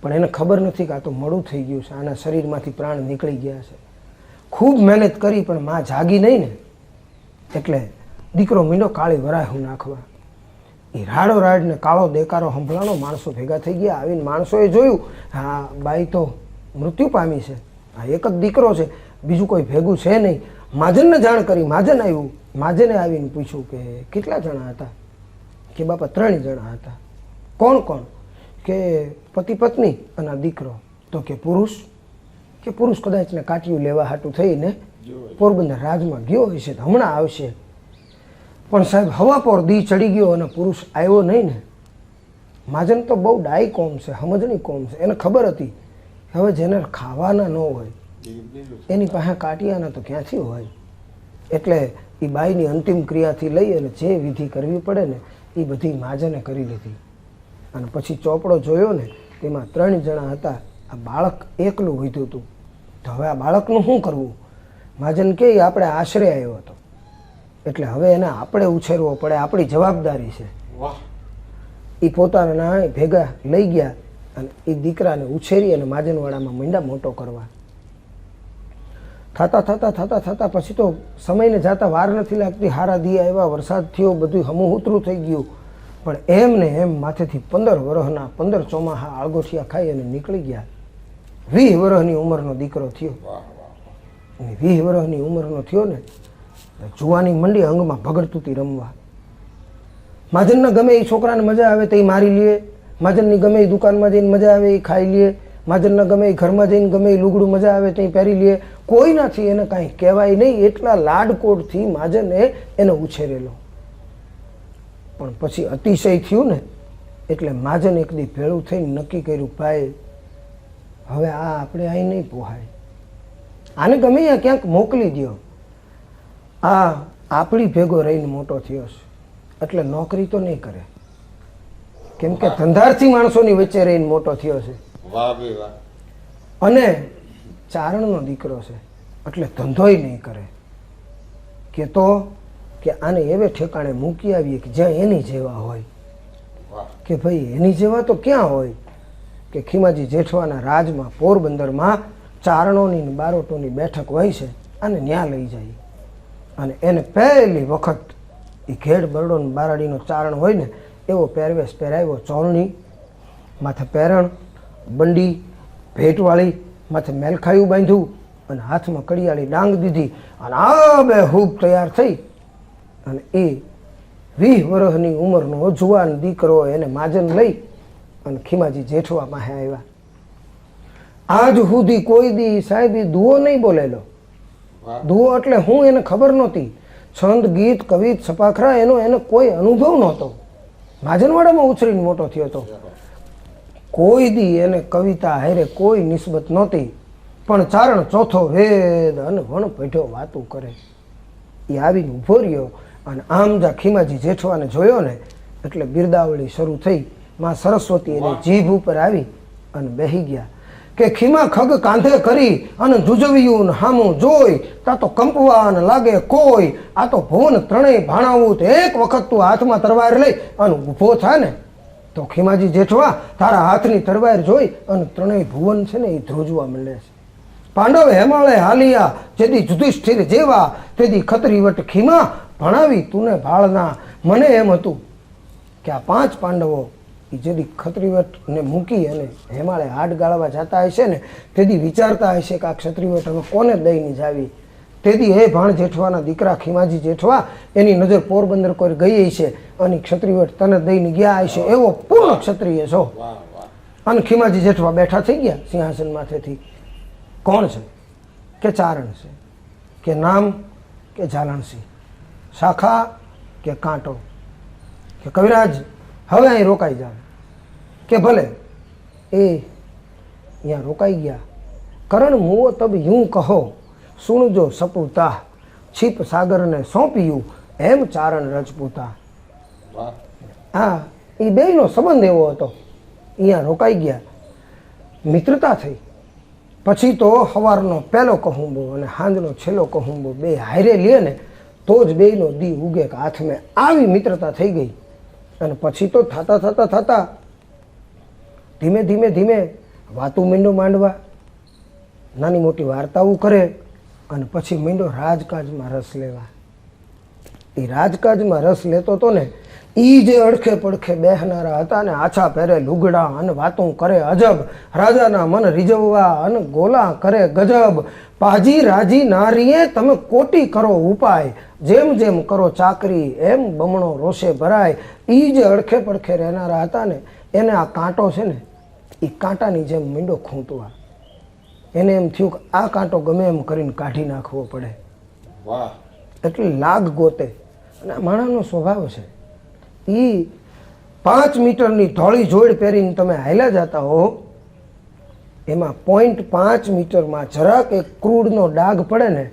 પણ એને ખબર નથી કે આ તો મોડું થઈ ગયું છે, આના શરીરમાંથી પ્રાણ નીકળી ગયા છે. ખૂબ મહેનત કરી પણ માં જાગી નહીં ને, એટલે દીકરો મીંડો કાળી વરાહું નાખવા. એ રાડો રાડને કાળો દેકારો સંભળાણો, માણસો ભેગા થઈ ગયા. આવીને માણસોએ જોયું, હા બાઈ તો મૃત્યુ પામી છે, આ એક જ દીકરો છે, બીજું કોઈ ભેગું છે નહીં. મહાજનને જાણ કરી, મહાજન આવ્યું. મહાજને આવીને પૂછ્યું કે કેટલા જણા હતા? કે બાપા 3 જણા હતા. કોણ કોણ? કે પતિ પત્ની અને દીકરો. તો કે પુરુષ? કે પુરુષ કદાચ ને કાટિયું લેવા હાટું થઈને પોરબંદર રાજમાં ગયો હશે, તો હમણાં આવશે. પણ સાહેબ હવા પર દી ચડી ગયો અને પુરુષ આવ્યો નહીં ને. મહાજન તો બહુ ડાઈ કોમ છે, સમજણી કોમ છે. એને ખબર હતી હવે જેને ખાવાના ન હોય એની પાસે કાટિયાના તો ક્યાંથી હોય. એટલે એ બાઈની અંતિમ ક્રિયાથી લઈ અને જે વિધિ કરવી પડે ને એ બધી મહાજને કરી લીધી. અને પછી ચોપડો જોયો ને તેમાં 3 જણા હતા. આ બાળક એકલું વધ્યું હતું. તો હવે આ બાળકનું શું કરવું? મહાજન કે આપણે આશરે આવ્યો હતો એટલે હવે એને આપણે ઉછેરવો પડે, આપણી જવાબદારી છે. એ પોતાના ભેગા લઈ ગયા અને એ દીકરાને ઉછેરી અને મહાજનવાડામાં માંડ્યા મોટો કરવા. થતા પછી તો સમયને જાતા વાર નથી લાગતી. હારા દી આવ્યા, વરસાદ થયો, બધું હમુહૂતરું થઈ ગયું. પણ એમ ને એમ માથેથી 15 વર્ષના 15 ચોમાહા આળગોઠિયા ખાઈ અને નીકળી ગયા. 20 વર્ષની ઉંમરનો દીકરો થયો. 20 વર્ષની ઉંમરનો થયો ને જુવાની મંડી અંગમાં ભગડતુતી રમવા. મહાજનને ગમે એ છોકરાને મજા આવે તો એ મારી લે, મહાજનની ગમે એ દુકાનમાં જઈને મજા આવે એ ખાઈ લે, મહાજનને ગમે એ ઘરમાં જઈને ગમે એ લુગડું મજા આવે તો એ પહેરી લે. કોઈ નથી એને કાંઈ કહેવાય નહીં. એટલા લાડકોડથી મહાજને એને ઉછેરેલો. પણ પછી અતિશય થયું ને એટલે મહાજન એક દી ભેળું થઈને નક્કી કર્યું, ભાઈ હવે આ આપણે અહીં નહીં પોહાય, આને ગમે ત્યાં ક્યાંક મોકલી દો. આ આપણી ભેગો રહીને મોટો થયો છે એટલે નોકરી તો નહીં કરે, કેમ કે ધંધાર્થી માણસોની વચ્ચે રહીને મોટો થયો છે. અને ચારણનો દીકરો છે એટલે ધંધોય નહીં કરે. કે તો કે આને એવે ઠેકાણે મૂકી આવીએ કે જ્યાં એની જેવા હોય. કે ભાઈ એની જેવા તો ક્યાં હોય? કે ખીમાજી જેઠવાના રાજમાં પોરબંદરમાં ચારણોની ને બારોટોની બેઠક હોય છે, અને ન્યા લઈ જાય. અને એને પહેલી વખત એ ઘેડ બરડો ને બારાડીનો ચારણ હોય ને એવો પહેરવેશ પહેરાવ્યો. ચોરણી, માથે પહેરણ, બંડી, ભેટવાળી, માથે મેલખાયું બાંધ્યું અને હાથમાં કડિયાળી ડાંગ દીધી અને આ બે હૂબ તૈયાર થઈ. અને એ 20 વર્ષની ઉંમરનો જુવાન દીકરો એને માજન લઈ અને ખીમાજી જેઠવા પાસે આવ્યા. આજ સુધી કોઈ દી સાહેબ એ દુઓ નહીં બોલેલો. દુઓ એટલે હું એને ખબર નહોતી. છંદ, ગીત, કવિત, છપાખરા એનો એને કોઈ અનુભવ નહોતો. મહાજનવાડામાં ઉછરીને મોટો થયો હતો. કોઈ દી એને કવિતા હારે કોઈ નિસ્બત નહોતી, પણ ચારણ ચોથો વેદ અને વણ પેઢો વાતું કરે. એ આવીને ઊભો રહ્યો અને આમ જા ખીમાજી જેઠવાને જોયો ને એટલે બિરદાવળી શરૂ થઈ. માં સરસ્વતી એની જીભ ઉપર આવી અને બેહી ગયા કે ખીમા ખગ કાંધે કરી અને જુજવ્યું હામું જોઈ તા તો કંપવા ન લાગે કોઈ. આ તો ભુવન ત્રણેય ભાણાવું તો એક વખત તું હાથમાં તરવાર લઈ અને ઊભો થાય ને તો ખીમાજી જેઠવા તારા હાથની તરવાર જોઈ અને ત્રણેય ભુવન છે ને એ ધ્રુજવા માંડે છે. પાંડવ હેમાળે હાલિયા જેથી યુધિષ્ઠિર જેવા તેથી ખતરીવટ ખીમા ભણાવી તુને ભાળના. મને એમ હતું કે આ 5 પાંડવો એ જેથી ખત્રીવટને મૂકી અને હેમાળે હાડ ગાળવા જતા હશે ને તેથી વિચારતા હશે કે આ ક્ષત્રિવટ હવે કોને દઈને જાવી. તેથી હે ભાણ જેઠવાના દીકરા ખીમાજી જેઠવા એની નજર પોરબંદર કોઈ ગઈ હશે અને ક્ષત્રિવટ તને દઈને ગયા હશે એવો પૂર્ણ ક્ષત્રિય છો. અને ખીમાજી જેઠવા બેઠા થઈ ગયા સિંહાસન માથેથી. કોણ છે? કે ચારણ છે, કે નામ કે ઝાલણસિંહ, શાખા કે કાંટો, કે કવિરાજ હવે અહીં રોકાઈ જાવ. કે ભલે. એ અહીંયા રોકાઈ ગયા. કરણ મુઓ તબ यूं કહો સુણજો સપૂતા છીપ સાગરને સોંપ્યું એમ ચારણ રજપૂતા. હા, એ બેયનો સંબંધ એવો હતો. અહીંયા રોકાઈ ગયા, મિત્રતા થઈ. પછી તો સવારનો પહેલો કહુંબો અને સાંજનો છેલ્લો કહુંબો બે હારે લે ને તો જ બેયનો દી ઉગે કે હાથમાં આવી મિત્રતા થઈ ગઈ. અને પછી તો થતા ધીમે ધીમે ધીમે વાતું મીંડો માંડવા, નાની મોટી વાર્તાઓ કરે અને પછી મીંડો રાજકાજમાં રસ લેવા. એ રાજકાજમાં રસ લેતો હતો ને એ જે અડખે પડખે બેહનારા હતા ને આછા પહેરે લુગડા અને વાતું કરે અજબ, રાજાના મન રીઝવવા અને ગોલા કરે ગજબ. પાજી રાજી નારીએ તમે કોટી કરો ઉપાય, જેમ જેમ કરો ચાકરી એમ બમણો રોષે ભરાય. એ જે અડખે પડખે રહેનારા હતા ને એને આ કાંટો છે ને એ કાંટાની જેમ મીંડો ખૂંટવા. એને એમ થયું કે આ કાંટો ગમે એમ કરીને કાઢી નાખવો પડે. એટલે લાગ ગોતે. અને આ માણસનો સ્વભાવ છે. એ 5 મીટરની ધોળી જોડ પહેરીને તમે હાલ્યા જતા હો એમાં 0.5 મીટરમાં જરાક એક ક્રૂડનો ડાઘ પડે ને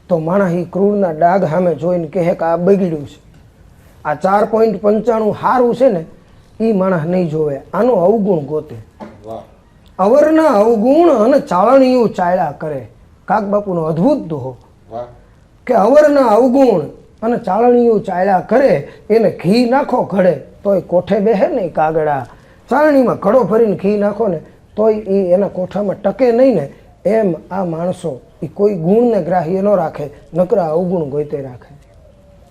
તો માણસ એ ક્રૂડના ડાઘ સામે જોઈને કહે કે આ બગડ્યું છે. આ 4.95 સારું છે ને એ માણસ નહીં જોવે, આનો અવગુણ ગોતે. અવરના અવગુણ અને ચાળણીયું ચાળ્યા કરે. કાક બાપુનો અદ્ભુત દોહો કે અવરના અવગુણ અને ચાળણીયું ચાળ્યા કરે. એને ઘી નાખો ઘડે તોય કોઠે બેહે નહીં કાગડા. ચાળણીમાં ઘડો ભરીને ઘી નાખો ને તોય એ એના કોઠામાં ટકે નહીં ને એમ આ માણસો એ કોઈ ગુણને ગ્રાહ્ય ન રાખે, નકરા અવગુણ ગોઈતે રાખે.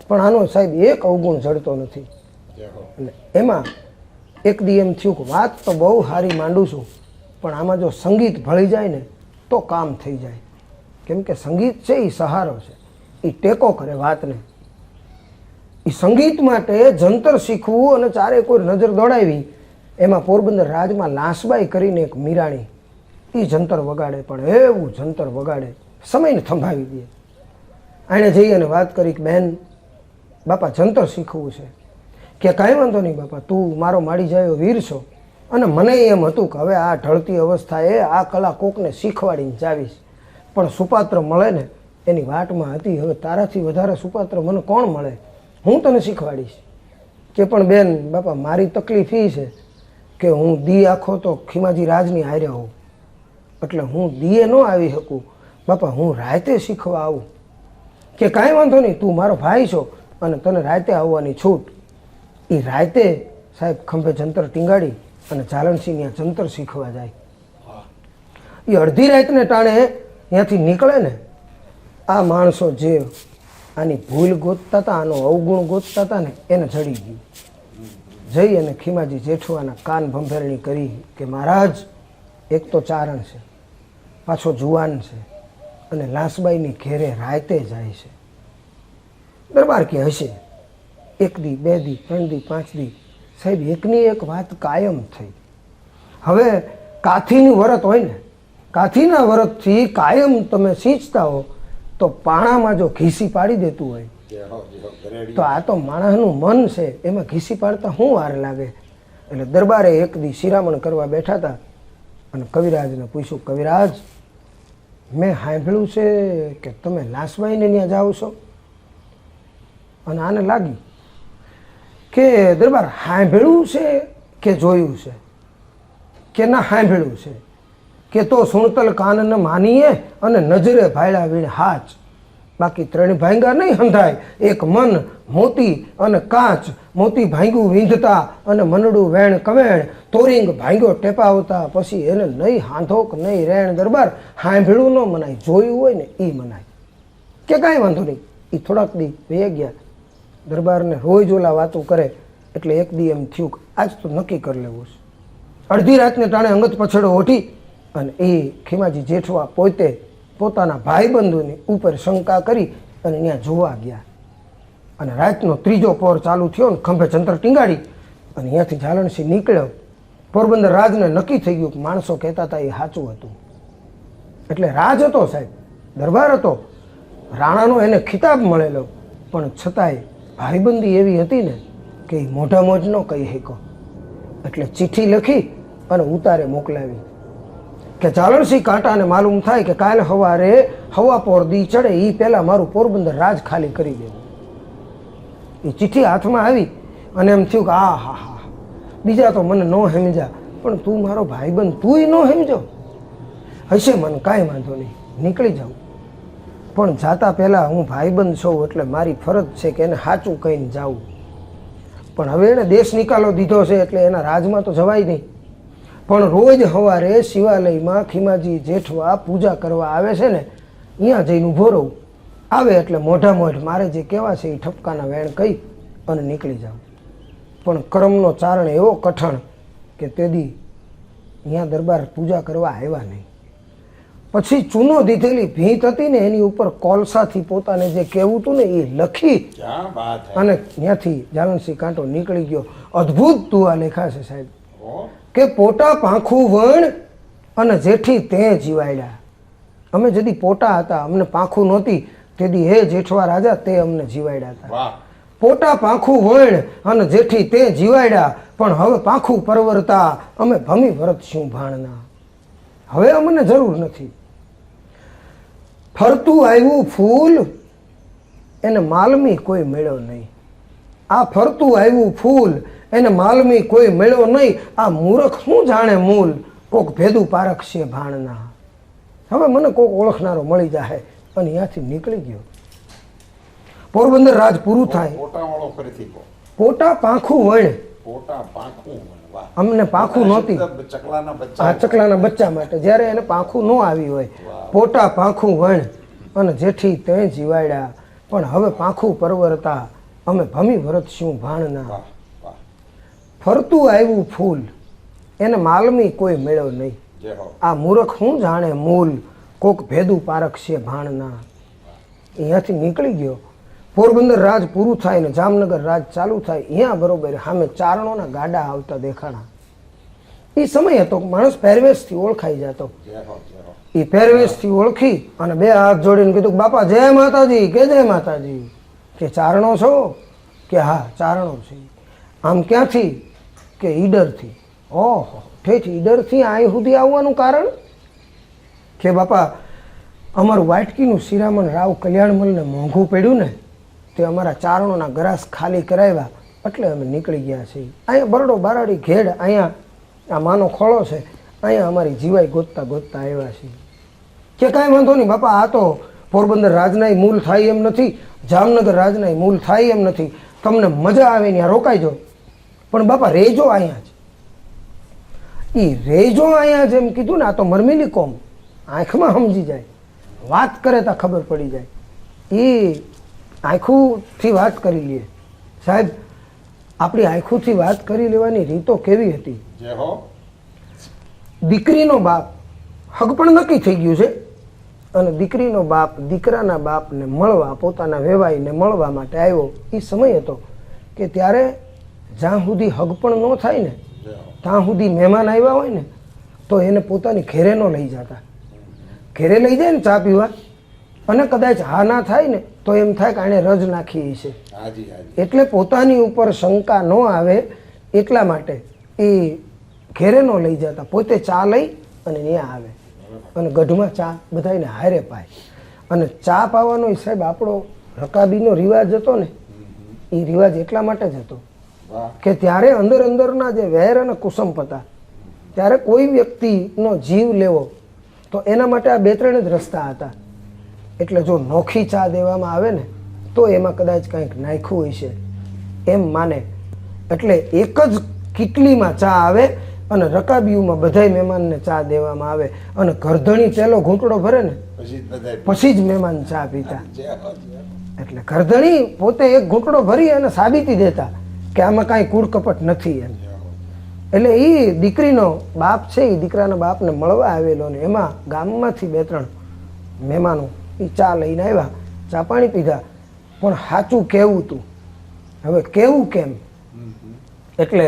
પણ આનો સાહેબ એક અવગુણ જડતો નથી. અને એમાં એક દી એમ થયું કે વાત તો બહુ સારી માંડું છું પણ આમાં જો સંગીત ભળી જાય ને તો કામ થઈ જાય. કેમ કે સંગીત છે એ સહારો છે, એ ટેકો કરે વાતને. એ સંગીત માટે જંતર શીખવું અને ચારે કોઈ નજર દોડાવી. એમાં પોરબંદર રાજમાં લાંસબાઈ કરીને એક મીરાણી એ જંતર વગાડે, પણ એવું જંતર વગાડે સમયને થંભાવી દે. આણે જઈ અને વાત કરી કે બહેન બાપા જંતર શીખવું છે. કે કાંઈ વાંધો નહીં બાપા, તું મારો માડી જાયો વીર છો. અને મને એમ હતું કે હવે આ ઢળતી અવસ્થાએ આ કલા કોકને શીખવાડીને જાવીશ, પણ સુપાત્ર મળે ને એની વાટમાં હતી. હવે તારાથી વધારે સુપાત્ર મને કોણ મળે, હું તને શીખવાડીશ. કે પણ બેન બાપા મારી તકલીફ એ છે કે હું દી આખો તો ખીમાજી રાજની હારે હોઉં, એટલે હું દીએ ન આવી શકું બાપા, હું રાતે શીખવા આવું. કે કાંઈ વાંધો નહીં, તું મારો ભાઈ છો અને તને રાતે આવવાની છૂટ. એ રાતે સાહેબ ખંભે જંતર ટીંગાડી અને ઝાલણસિંહ ત્યાં જંતર શીખવા જાય. એ અડધી રાતને ટાણે ત્યાંથી નીકળે ને આ માણસો જે આની ભૂલ ગોતતા હતા, આનો અવગુણ ગોતતા હતા ને એને જડી ગયું. જઈ અને ખીમાજી જેઠવાના કાન ભંભેરણી કરી કે મહારાજ એક તો ચારણ છે, પાછો જુવાન છે અને લાંસબાઈની ઘેરે રાતે જાય છે. દરબાર કે હશે 1 દી 2 દી 3 દી 5 દી. સાહેબ એકની એક વાત કાયમ થઈ. હવે કાથીનું વરત હોય ને, કાથીના વરતથી કાયમ તમે સિંચતા હો તો પાણામાં જો ઘીસી પાડી દેતું હોય તો આ તો માણસનું મન છે, એમાં ઘીસી પાડતા શું વાર લાગે. એટલે દરબારે એક દી શિરામણ કરવા બેઠા હતા અને કવિરાજને પૂછ્યું, કવિરાજ, મેં સાંભળ્યું છે કે તમે લાસબાઈને ત્યાં જાઓ છો. અને આને લાગ્યું કે દરબાર સાંભળ્યું છે કે જોયું છે, કે ના સાંભળ્યું છે, કે તો સુણતલ કાનને માનીએ અને નજરે ભાયડા વીણ હાચ, બાકી ત્રણ ભાંગા નહીં હંધાય, એક મન મોતી અને કાચ, મોતી ભાંગ્યું વીંધતા અને મનડું વેણ કવેણ, તોરિંગ ભાંગ્યો ટેપાવતા, પછી એને નહીં હાંધોક નહીં રેણ. દરબાર સાંભળ્યું ન મનાય, જોયું હોય ને એ મનાય. કે કાંઈ વાંધો નહીં. એ થોડાક દી વહી ગયા. દરબારને રોજ ઓલા વાતું કરે એટલે એક દી એમ થયું કે આજ તો નક્કી કરી લેવું છે. અડધી રાતને ટાણે અંગત પછડો ઓઢી અને એ ખીમાજી જેઠવા પોતે પોતાના ભાઈબંધોની ઉપર શંકા કરી અને ત્યાં જોવા ગયા. અને રાતનો ત્રીજો પહોર ચાલુ થયો ને ખંભે જંતર ટીંગાડી અને અહીંયાથી ઝાલણસિંહ નીકળ્યો. પોરબંદર રાજને નક્કી થઈ ગયું કે માણસો કહેતા હતા એ સાચું હતું. એટલે રાજ હતો સાહેબ, દરબાર હતો, રાણાનો એને ખિતાબ મળેલો, પણ છતાંય ભાઈબંધી એવી હતી ને કે એ મોઢા મોજ ન કહી શકો. એટલે ચિઠ્ઠી લખી અને ઉતારે મોકલાવી કે ઝાલણસિંહ કાંટાને માલુમ થાય કે કાલે સવારે હવા પોર દી ચડે એ પહેલાં મારું પોરબંદર રાજ ખાલી કરી દેવું. એ ચિઠ્ઠી હાથમાં આવી અને એમ થયું કે આ હા હા, બીજા તો મને ન સમજ્યા, પણ તું મારો ભાઈબંધ, તુંય ન સમજો. હશે મને કાંઈ વાંધો નહીં, નીકળી જાઉં, પણ જાતા પહેલાં હું ભાઈબંધ છું એટલે મારી ફરજ છે કે એને સાચું કહીને જાઉં. પણ હવે એને દેશ નિકાલો દીધો છે એટલે એના રાજમાં તો જવાય નહીં. પણ રોજ સવારે શિવાલયમાં ખીમાજી જેઠવા પૂજા કરવા આવે છે ને, અહીંયા જઈને ઊભો રહું. આવે એટલે મોઢા મોઢ મારે જે કહેવા છે એ ઠપકાના વેણ કહી અને નીકળી જાઉં. પણ કર્મનો ચારણ એવો કઠણ કે તે દી અહીંયા દરબાર પૂજા કરવા આવ્યા નહીં. પછી ચૂનો દીધેલી ભીંત હતી ને એની ઉપર કોલસાથી પોતાને જે કહેવું હતું ને એ લખી અને ત્યાંથી ઝાલણસિંહ કાંટો નીકળી ગયો. અદ્ભુત દુઆ લેખા છે સાહેબ કે પોટા પાંખું વણ અને જેઠી તે જીવાડ્યા. અમે જદી પોટા હતા, અમને પાંખું નહોતી, તેથી હે જેઠવા રાજા તે અમને જીવાડ્યા હતા. પોટા પાંખું વણ અને જેઠી તે જીવાડ્યા, પણ હવે પાંખું પરવરતા અમે ભમી વરતશું ભાણના. હવે અમને જરૂર નથી. ફરતું આવ્યું ફૂલ એને માલમી કોઈ મેળ્યો નહીં. આ ફરતું આવ્યું ફૂલ એને માલમી કોઈ મેળ્યો નહીં. આ મૂર્ખ શું જાણે મૂલ, કોક ભેદું પારખશે ભાણના. હવે મને કોક ઓળખનારો મળી જાય અને અહીંયાથી નીકળી ગયો. પોરબંદર રાજ પૂરું થાય. પોટા પાંખું વણ, અમને પાંખું નહોતી, આ ચકલાના બચ્ચા માટે જ્યારે એને પાંખું ન આવી હોય. પોટા પાંખું વણ અને જેઠી તે જીવાડ્યા, પણ હવે પાંખું પરવરતા અમે ભમી વરતશું ભાણના. ફરતું આવ્યું ફૂલ એને માલમી કોઈ મેળવ નહીં. આ મૂર્ખ હું જાણે મૂલ, કોક ભેદું પારખશે ભાણના. અહીંયાથી નીકળી ગયો. પોરબંદર રાજ પૂરું થાય ને જામનગર રાજ ચાલુ થાય. અહીંયા બરોબર સામે ચારણોના ગાડા આવતા દેખાણા. એ સમય હતો માણસ પહેરવેશથી ઓળખાઈ જતો. એ પહેરવેશથી ઓળખી અને બે હાથ જોડીને કીધું, બાપા જય માતાજી. કે જય માતાજી. કે ચારણો છો? કે હા ચારણો છે. આમ ક્યાંથી? કે ઈડરથી. ઓહો, ઠેઠ ઈડરથી અહીં સુધી આવવાનું કારણ? કે બાપા અમારું વાટકીનું શિરામણ રાવ કલ્યાણમલને મોંઘું પડ્યું ને, તે અમારા ચારણોના ગરાસ ખાલી કરાવ્યા એટલે અમે નીકળી ગયા છીએ. અહીંયા બરડો બારાડી ઘેડ, અહીંયા આ માનો ખોળો છે, અહીંયા અમારી જીવાઈ ગોતતા ગોતતા આવ્યા છીએ. કે કાંઈ વાંધો નહીં બાપા, આ તો પોરબંદર રાજનાય મૂલ થાય એમ નથી, જામનગર રાજનાય મૂલ થાય એમ નથી, તમને મજા આવે ત્યાં રોકાઈજો, પણ બાપા રેજો અહીંયા જ. એ રેજો અહીંયા જ એમ કીધું ને, આ તો મરમીલી કોમ, આંખમાં સમજી જાય, વાત કરે તો ખબર પડી જાય. એ આંખુથી વાત કરી લઈએ સાહેબ. આપણી આંખુથી વાત કરી લેવાની રીતો કેવી હતી. દીકરીનો બાપ હગ પણ નક્કી થઈ ગયું છે અને દીકરીનો બાપ દીકરાના બાપને મળવા, પોતાના વેવાઈને મળવા માટે આવ્યો. એ સમય હતો કે ત્યારે જ્યાં સુધી હગ પણ ન થાય ને ત્યાં સુધી મહેમાન આવ્યા હોય ને તો એને પોતાની ઘેરે ન લઈ જતા. ઘેરે લઈ જાય ને ચા પીવા, અને કદાચ હા ના થાય ને તો એમ થાય કે આણે રજ નાખી છે. એટલે પોતાની ઉપર શંકા ન આવે એટલા માટે એ ઘેરે ન લઈ જતા, પોતે ચા લઈ અને ત્યાં આવે અને ગઢમાં ચા બધાને હારે પાય. અને ચા પાવાનો સાહેબ આપણો રકાબીનો રિવાજ હતો ને, એ રિવાજ એટલા માટે જ હતો વાહ કે ત્યારે અંદર અંદરના જે વેર અને કુસંપ હતા, ત્યારે કોઈ વ્યક્તિનો જીવ લેવો તો એના માટે આ 2-3 જ રસ્તા હતા. એટલે જો નોખી ચા દેવામાં આવે ને તો એમાં કદાચ કંઈક નાખ્યું હોય છે એમ માને. એટલે એક જ કીટલીમાં ચા આવે અને રકાબીઓમાં બધાય મહેમાનને ચા દેવામાં આવે અને ગરધણી પહેલો ઘૂંટડો ભરે ને પછી બધાય પછી જ મહેમાન ચા પીતા. જય હો, જય હો. એટલે ગરધણી પોતે એક ઘૂંટડો ભરી અને સાબિતી દેતા કે આમાં કાંઈ કૂડ કપટ નથી એમ. એટલે એ દીકરીનો બાપ છે, એ દીકરાના બાપને મળવા આવેલો ને એમાં ગામમાંથી 2-3 મહેમાનો એ ચા લઈને આવ્યા, ચા પાણી પીધા. પણ સાચું કેવું તું, હવે કેવું કેમ? એટલે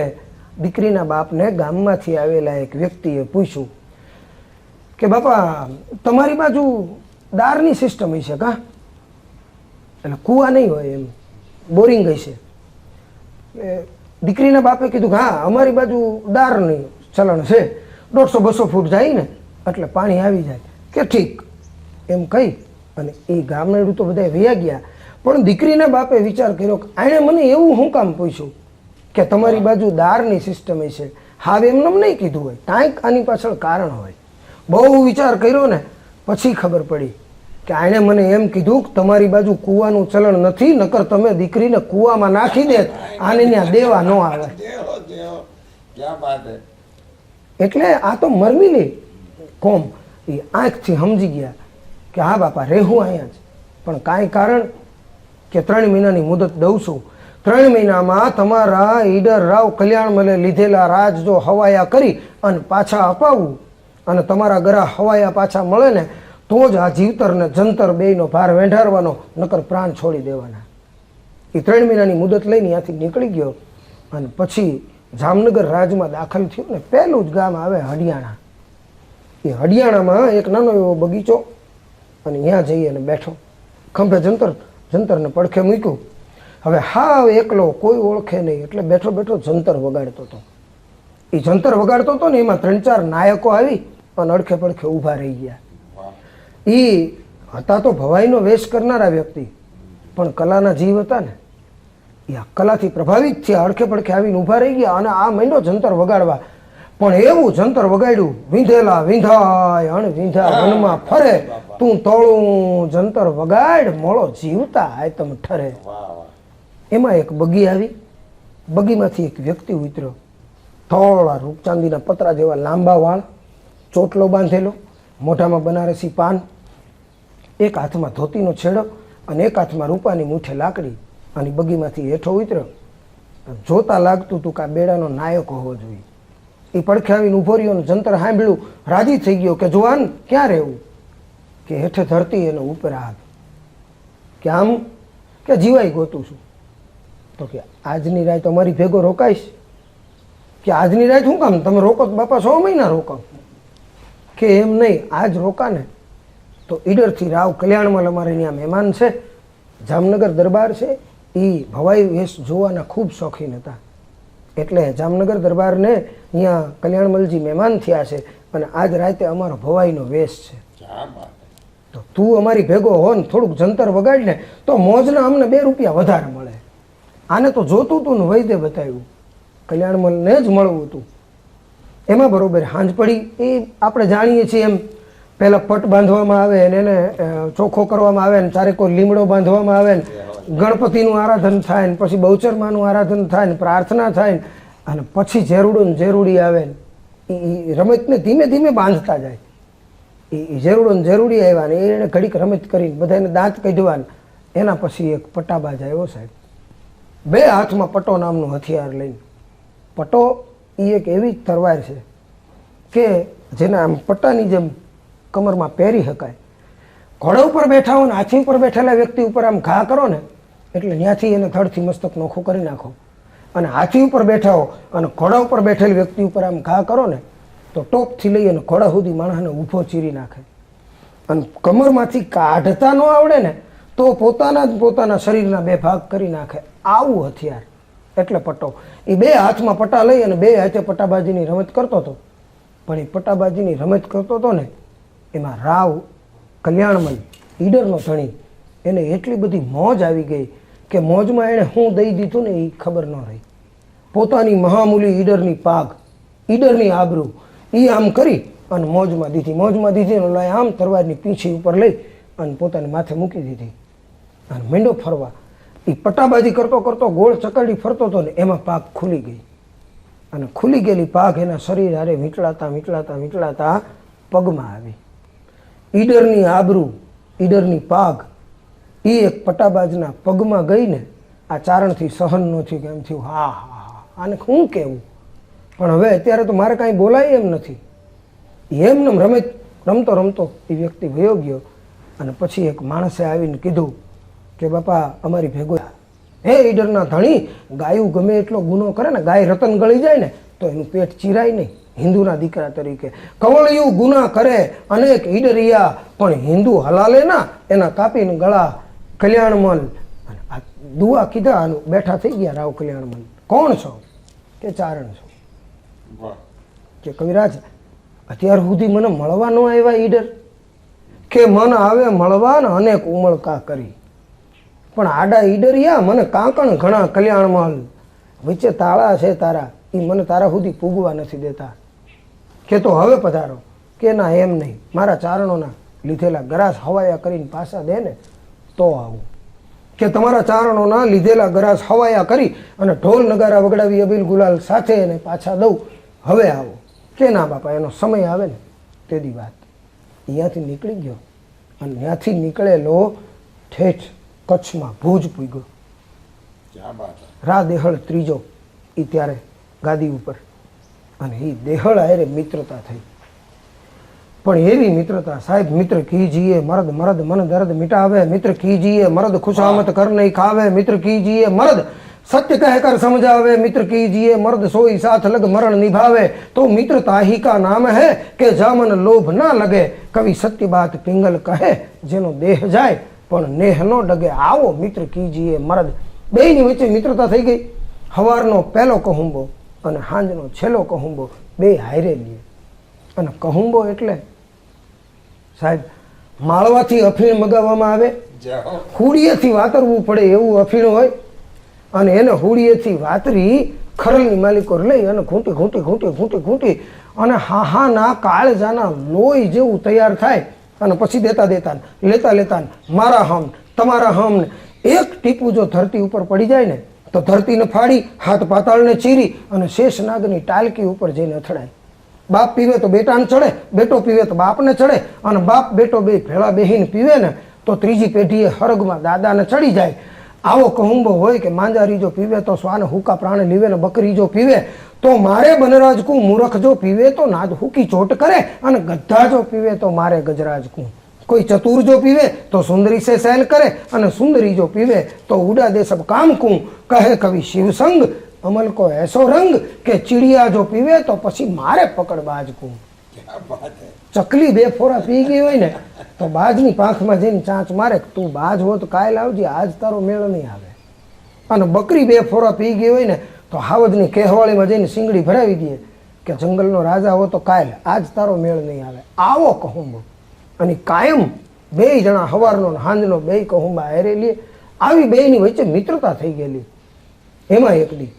દીકરીના બાપને ગામમાંથી આવેલા એક વ્યક્તિએ પૂછ્યું કે બાપા તમારી બાજુ દારની સિસ્ટમ હશે કા? એટલે કૂવા નહીં હોય એમ, બોરિંગ હશે. દીકરીના બાપે કીધું કે હા અમારી બાજુ દારની ચલણ છે, 150-200 ફૂટ જાય ને એટલે પાણી આવી જાય. કે ઠીક એમ કહી અને એ ગામડું તો બધા વયા ગયા. પણ દીકરીના બાપે વિચાર કર્યો કે આણે મને એવું શું કામ પૂછ્યું કે તમારી બાજુ દારની સિસ્ટમ છે? હાવ એમને નહીં કીધું હોય, કાંઈક આની પાછળ કારણ હોય. બહુ વિચાર કર્યો ને પછી ખબર પડી કે આણે મને એમ કીધું કે તમારી બાજુ કૂવાનું ચલણ નથી, નકર તમે દીકરીને કૂવામાં નાખી દે, આને ત્યાં દેવા ન આવે. જય હો, જય હો. ક્યાં બાત હે. એટલે આ તો મરમિલી કોમ એ આંખથી સમજી ગયા કે હા બાપા રહેવું અહીંયા જ, પણ કાંઈ કારણ કે 3 મહિનાની મુદત દઉં છું, 3 મહિનામાં તમારા ઈડર રાવ કલ્યાણમલે લીધેલા રાજ જો હવાયા કરી અને પાછા અપાવવું અને તમારા ગરા હવાયા પાછા મળે ને તો જ આ જીવતર ને જંતર બેયનો ભાર વેંઢારવાનો, નકર પ્રાણ છોડી દેવાના. એ 3 મહિનાની મુદત લઈને ત્યાંથી નીકળી ગયો અને પછી જામનગર રાજમાં દાખલ થયો ને પહેલું જ ગામ આવે હડિયાણા. એ હડિયાણામાં એક નાનો એવો બગીચો અને ત્યાં જઈ અને બેઠો, ખંભે જંતરને પડખે મૂક્યું. હવે હાવ એકલો, કોઈ ઓળખે નહીં, એટલે બેઠો બેઠો જંતર વગાડતો હતો. એ જંતર વગાડતો હતો ને એમાં 3-4 નાયકો આવી અને અડખે પડખે ઊભા રહી ગયા. એ હતા તો ભવાઈનો વેશ કરનારા વ્યક્તિ, પણ કલાના જીવ હતા ને, એ આ કલાથી પ્રભાવિત થયા, અડખે પડખે આવીને ઊભા રહી ગયા અને આ માંડ્યો જંતર વગાડવા. પણ એવું જંતર વગાડ્યું, વિંધેલા વિંધાય અણ વિંધા વનમાં ફરે, તું તોળું જંતર વગાડ, મોળો જીવતા આયતમ ઠરે. એમાં એક બગી આવી, બગીમાંથી એક વ્યક્તિ ઉતર્યો, થોડા રૂપચાંદીના પતરા જેવા લાંબા વાળ, ચોટલો બાંધેલો, મોઢામાં બનારસી પાન, એક હાથમાં ધોતીનો છેડો અને એક હાથમાં રૂપાની મૂઠે લાકડી, અને બગીમાંથી હેઠો ઉતર્યો. જોતા લાગતું હતું કે આ બેડાનો નાયક હોવો જોઈએ. એ પડખે આવીને ઊભો રહ્યો અને જંતર સાંભળ્યું, રાજી થઈ ગયો કે જુવાન ક્યાં રહેવું, કે હેઠે ધરતી અને ઉપર આગ, કે આમ કે જીવાઈ ગોતું છું. તો કે આજની રાત અમારી ભેગો રોકાઈશ? કે આજની રાત શું કામ, તમે રોકો તો બાપા 100 મહિના રોકો. કે એમ નહીં, આજ રોકા ને તો ઈડરથી રાવ કલ્યાણમલ અમારે ત્યાં મહેમાન છે, જામનગર દરબાર છે, એ ભવાઈ વેશ જોવાના ખૂબ શોખીન હતા. એટલે જામનગર દરબારને અહીંયા કલ્યાણમલજી મહેમાન થયા છે અને આજ રાતે અમારો ભવાઈનો વેશ છે. તો તું અમારી ભેગો હો ને થોડુંક જંતર વગાડ ને તો મોજના અમને 2 રૂપિયા વધારે મળે. આને તો જોતું તું ને વૈદ્ય બતાવ્યું, કલ્યાણમલને જ મળવું હતું. એમાં બરોબર હાંજ પડી. એ આપણે જાણીએ છીએ એમ, પહેલાં પટ બાંધવામાં આવે ને એને ચોખ્ખો કરવામાં આવે ને ચારે કોઈ લીમડો બાંધવામાં આવે ને ગણપતિનું આરાધન થાય ને પછી બહુચરમાનું આરાધન થાય ને પ્રાર્થના થાય ને અને પછી ઝેરુડો ને ઝેરુડી આવે ને એ રમતને ધીમે ધીમે બાંધતા જાય. એ ઝેરુડો ને ઝેરુડી આવ્યા ને એને ઘડીક રમત કરીને બધાને દાંત કાઢવાને, એના પછી એક પટ્ટાબાજ આવ્યો સાહેબ, 2 હાથમાં પટ્ટો નામનું હથિયાર લઈને. પટ્ટો એ એક એવી તરવાર છે કે જેને આમ પટ્ટાની જેમ કમરમાં પહેરી શકાય. ઘોડા ઉપર બેઠા હો ને હાથી ઉપર બેઠેલા વ્યક્તિ ઉપર આમ ઘા કરો ને એટલે ત્યાંથી એને થડથી મસ્તક નોખું કરી નાખો, અને હાથી ઉપર બેઠા હો અને ઘોડા ઉપર બેઠેલ વ્યક્તિ ઉપર આમ ઘા કરો ને તો ટોપથી લઈ અને ઘોડા સુધી માણસને ઊભો ચીરી નાખે. અને કમરમાંથી કાઢતા ન આવડે ને તો પોતાના શરીરના 2 ભાગ કરી નાખે, આવું હથિયાર. એટલે પટ્ટો. એ બે હાથમાં પટ્ટા લઈ અને બે હાથે પટ્ટાબાજીની રમત કરતો હતો. પણ એ પટ્ટાબાજીની રમત કરતો હતો ને એમાં રાવ કલ્યાણમલ ઈડરનો ધણી એને એટલી બધી મોજ આવી ગઈ કે મોજમાં એણે શું દઈ દીધું ને એ ખબર ન રહી. પોતાની મહામૂલી ઈડરની પાગ, ઈડરની આબરૂ એ આમ કરી અને મોજમાં દીધી અને લઈ આમ તરવારની પીંછી ઉપર લઈ અને પોતાની માથે મૂકી દીધી અને મીંડો ફરવા. એ પટ્ટાબાજી કરતો કરતો ગોળ ચકરડી ફરતો હતો ને એમાં પાક ખુલી ગઈ અને ખુલી ગયેલી પાક એના શરીર હારે વીંટળાતા પગમાં આવી. ઈડરની આબરૂ, ઈડરની પાગ એ એક પટ્ટાબાજના પગમાં ગઈ ને આ ચારણથી સહન ન થયું કે એમ થયું હા હા હા આને શું કહેવું. પણ હવે અત્યારે તો મારે કાંઈ બોલાય એમ નથી. એમને રમતો રમતો એ વ્યક્તિ વયો ગયો અને પછી એક માણસે આવીને કીધું કે બાપા અમારી ભેગો હે ઈડરના ધણી, ગાયું ગમે એટલો ગુનો કરે ને, ગાય રતન ગળી જાય ને તો એનું પેટ ચીરાય નહીં. હિન્દુના દીકરા તરીકે કવળિયું ગુના કરે અનેક ઈડરિયા, પણ હિન્દુ હલાલે ના એના કાપીને ગળા. કલ્યાણમલ આ દુઆ કીધા બેઠા થઈ ગયા રાવ કલ્યાણમલ. કોણ છો? કે ચારણ છો. કે કવિરાજ અત્યાર સુધી મને મળવા ન આવ્યા ઈડર, કે મન આવે મળવા ને અનેક ઉમળકા કરી, પણ આડા ઈડરિયા મને કાંકણ ઘણા કલ્યાણમલ, વચ્ચે તાળા છે તારા, એ મને તારા સુધી પૂગવા નથી દેતા. કે તો હવે પધારો. કે ના એમ નહીં, મારા ચારણોના લીધેલા ગરાસ હવાયા કરીને પાછા દે ને તો આવું. કે તમારા ચારણોના લીધેલા ગરાસ હવાયા કરી અને ઢોલ નગારા વગડાવી અબીલ ગુલાલ સાથે એને પાછા દઉં, હવે આવો. કે ના બાપા એનો સમય આવે ને તેદી વાત. અહીંયાથી નીકળી ગયો અને ત્યાંથી નીકળેલો ઠેઠ કચ્છમાં ભુજ પૂગ્યો. રા દેહળ ત્રીજો એ ત્યારે ગાદી ઉપર અને એ દેહળ હારે મિત્રતા થઈ. પણ એવી મિત્રતા સાહેબ, મિત્ર કીજીએ મરદ મરદ મન દર્દ મિટાવે, મિત્ર કીજીએ મરદ ખુશામત કર નહીં ખાવે, મિત્ર કીજીએ મરદ सत्य कहकर समझावे, मित्र कीजिए मर्द सोई साथ लग मरण निभावे, तो मित्रता ही का नाम है कि जामन लोभ ना लगे, कवि सत्य बात पिंगल कहे जेनो देह जाए पण नेह नो डगे, आओ मित्र कीजिए मर्द. બેયની વચ્ચે મિત્રતા થઈ ગઈ. હવારનો પહેલો કહુંબો અને હાંજનો છેલ્લો કહુંબો બે હારે લે. અને કહુંબો એટલે સાહેબ માળવાથી અફીણ મગાવવામાં આવે, હુડીએથી વાતરવું પડે એવું અફીણ હોય અને એને હુડીએથી વાતરી ખરલની માલિકો લઈ અને ઘૂંટી અને હાહાના કાળજાના લોહી જેવું તૈયાર થાય અને પછી લેતા મારા હમ તમારા હમ ને એક ટીપું જો ધરતી ઉપર પડી જાય ને તો ધરતીને ફાડી હાથ પાતાળને ચીરી અને શેષનાગની ટાલકી ઉપર જઈને અથડાય. બાપ પીવે તો બેટાને ચડે, બેટો પીવે તો બાપને ચડે અને બાપ બેટો બે ભેળા બેહીને પીવે ને તો ત્રીજી પેઢીએ હરગમાં દાદાને ચડી જાય. આવો કહુંબો હોય કે માંજારી જો પીવે તો શ્વાન હુકા પ્રાણ લીવે ને બકરી જો પીવે તો મારે બનરાજ કું, મૂર્ખ જો પીવે તો નાદ હુકી ચોટ કરે અને ગધા જો પીવે તો મારે ગજરાજ કું. કોઈ ચતુર જો પીવે તો સુંદરી સે સैल કરે અને સુંદરી જો પીવે તો ઉડા દે સબ કામ કું. કહે કવિ શિવસંગ અમલ કો એસો રંગ કે ચીડિયા જો પીવે તો પછી મારે પકડ બાજ કું. ચકલી બે ફોરા પી ગઈ હોય ને તો બાજની પાંખમાં જઈને ચાંચ મારે, તું બાજ હો તો કાલ આવજે, આજ તારો મેળ નહીં આવે. અને બકરી બે ફોરા પી ગઈ હોય ને તો હાવજની કેહવાળીમાં જઈને સિંગડી ભરાવી દે કે જંગલનો રાજા હો તો કાલ આજ તારો મેળ નહીં આવે. આવો કહુંબો. અને કાયમ બે જણા હવારનો હાંજનો બે કહુંબા હારે લે. આવી બેની વચ્ચે મિત્રતા થઈ ગયેલી. એમાં એક દી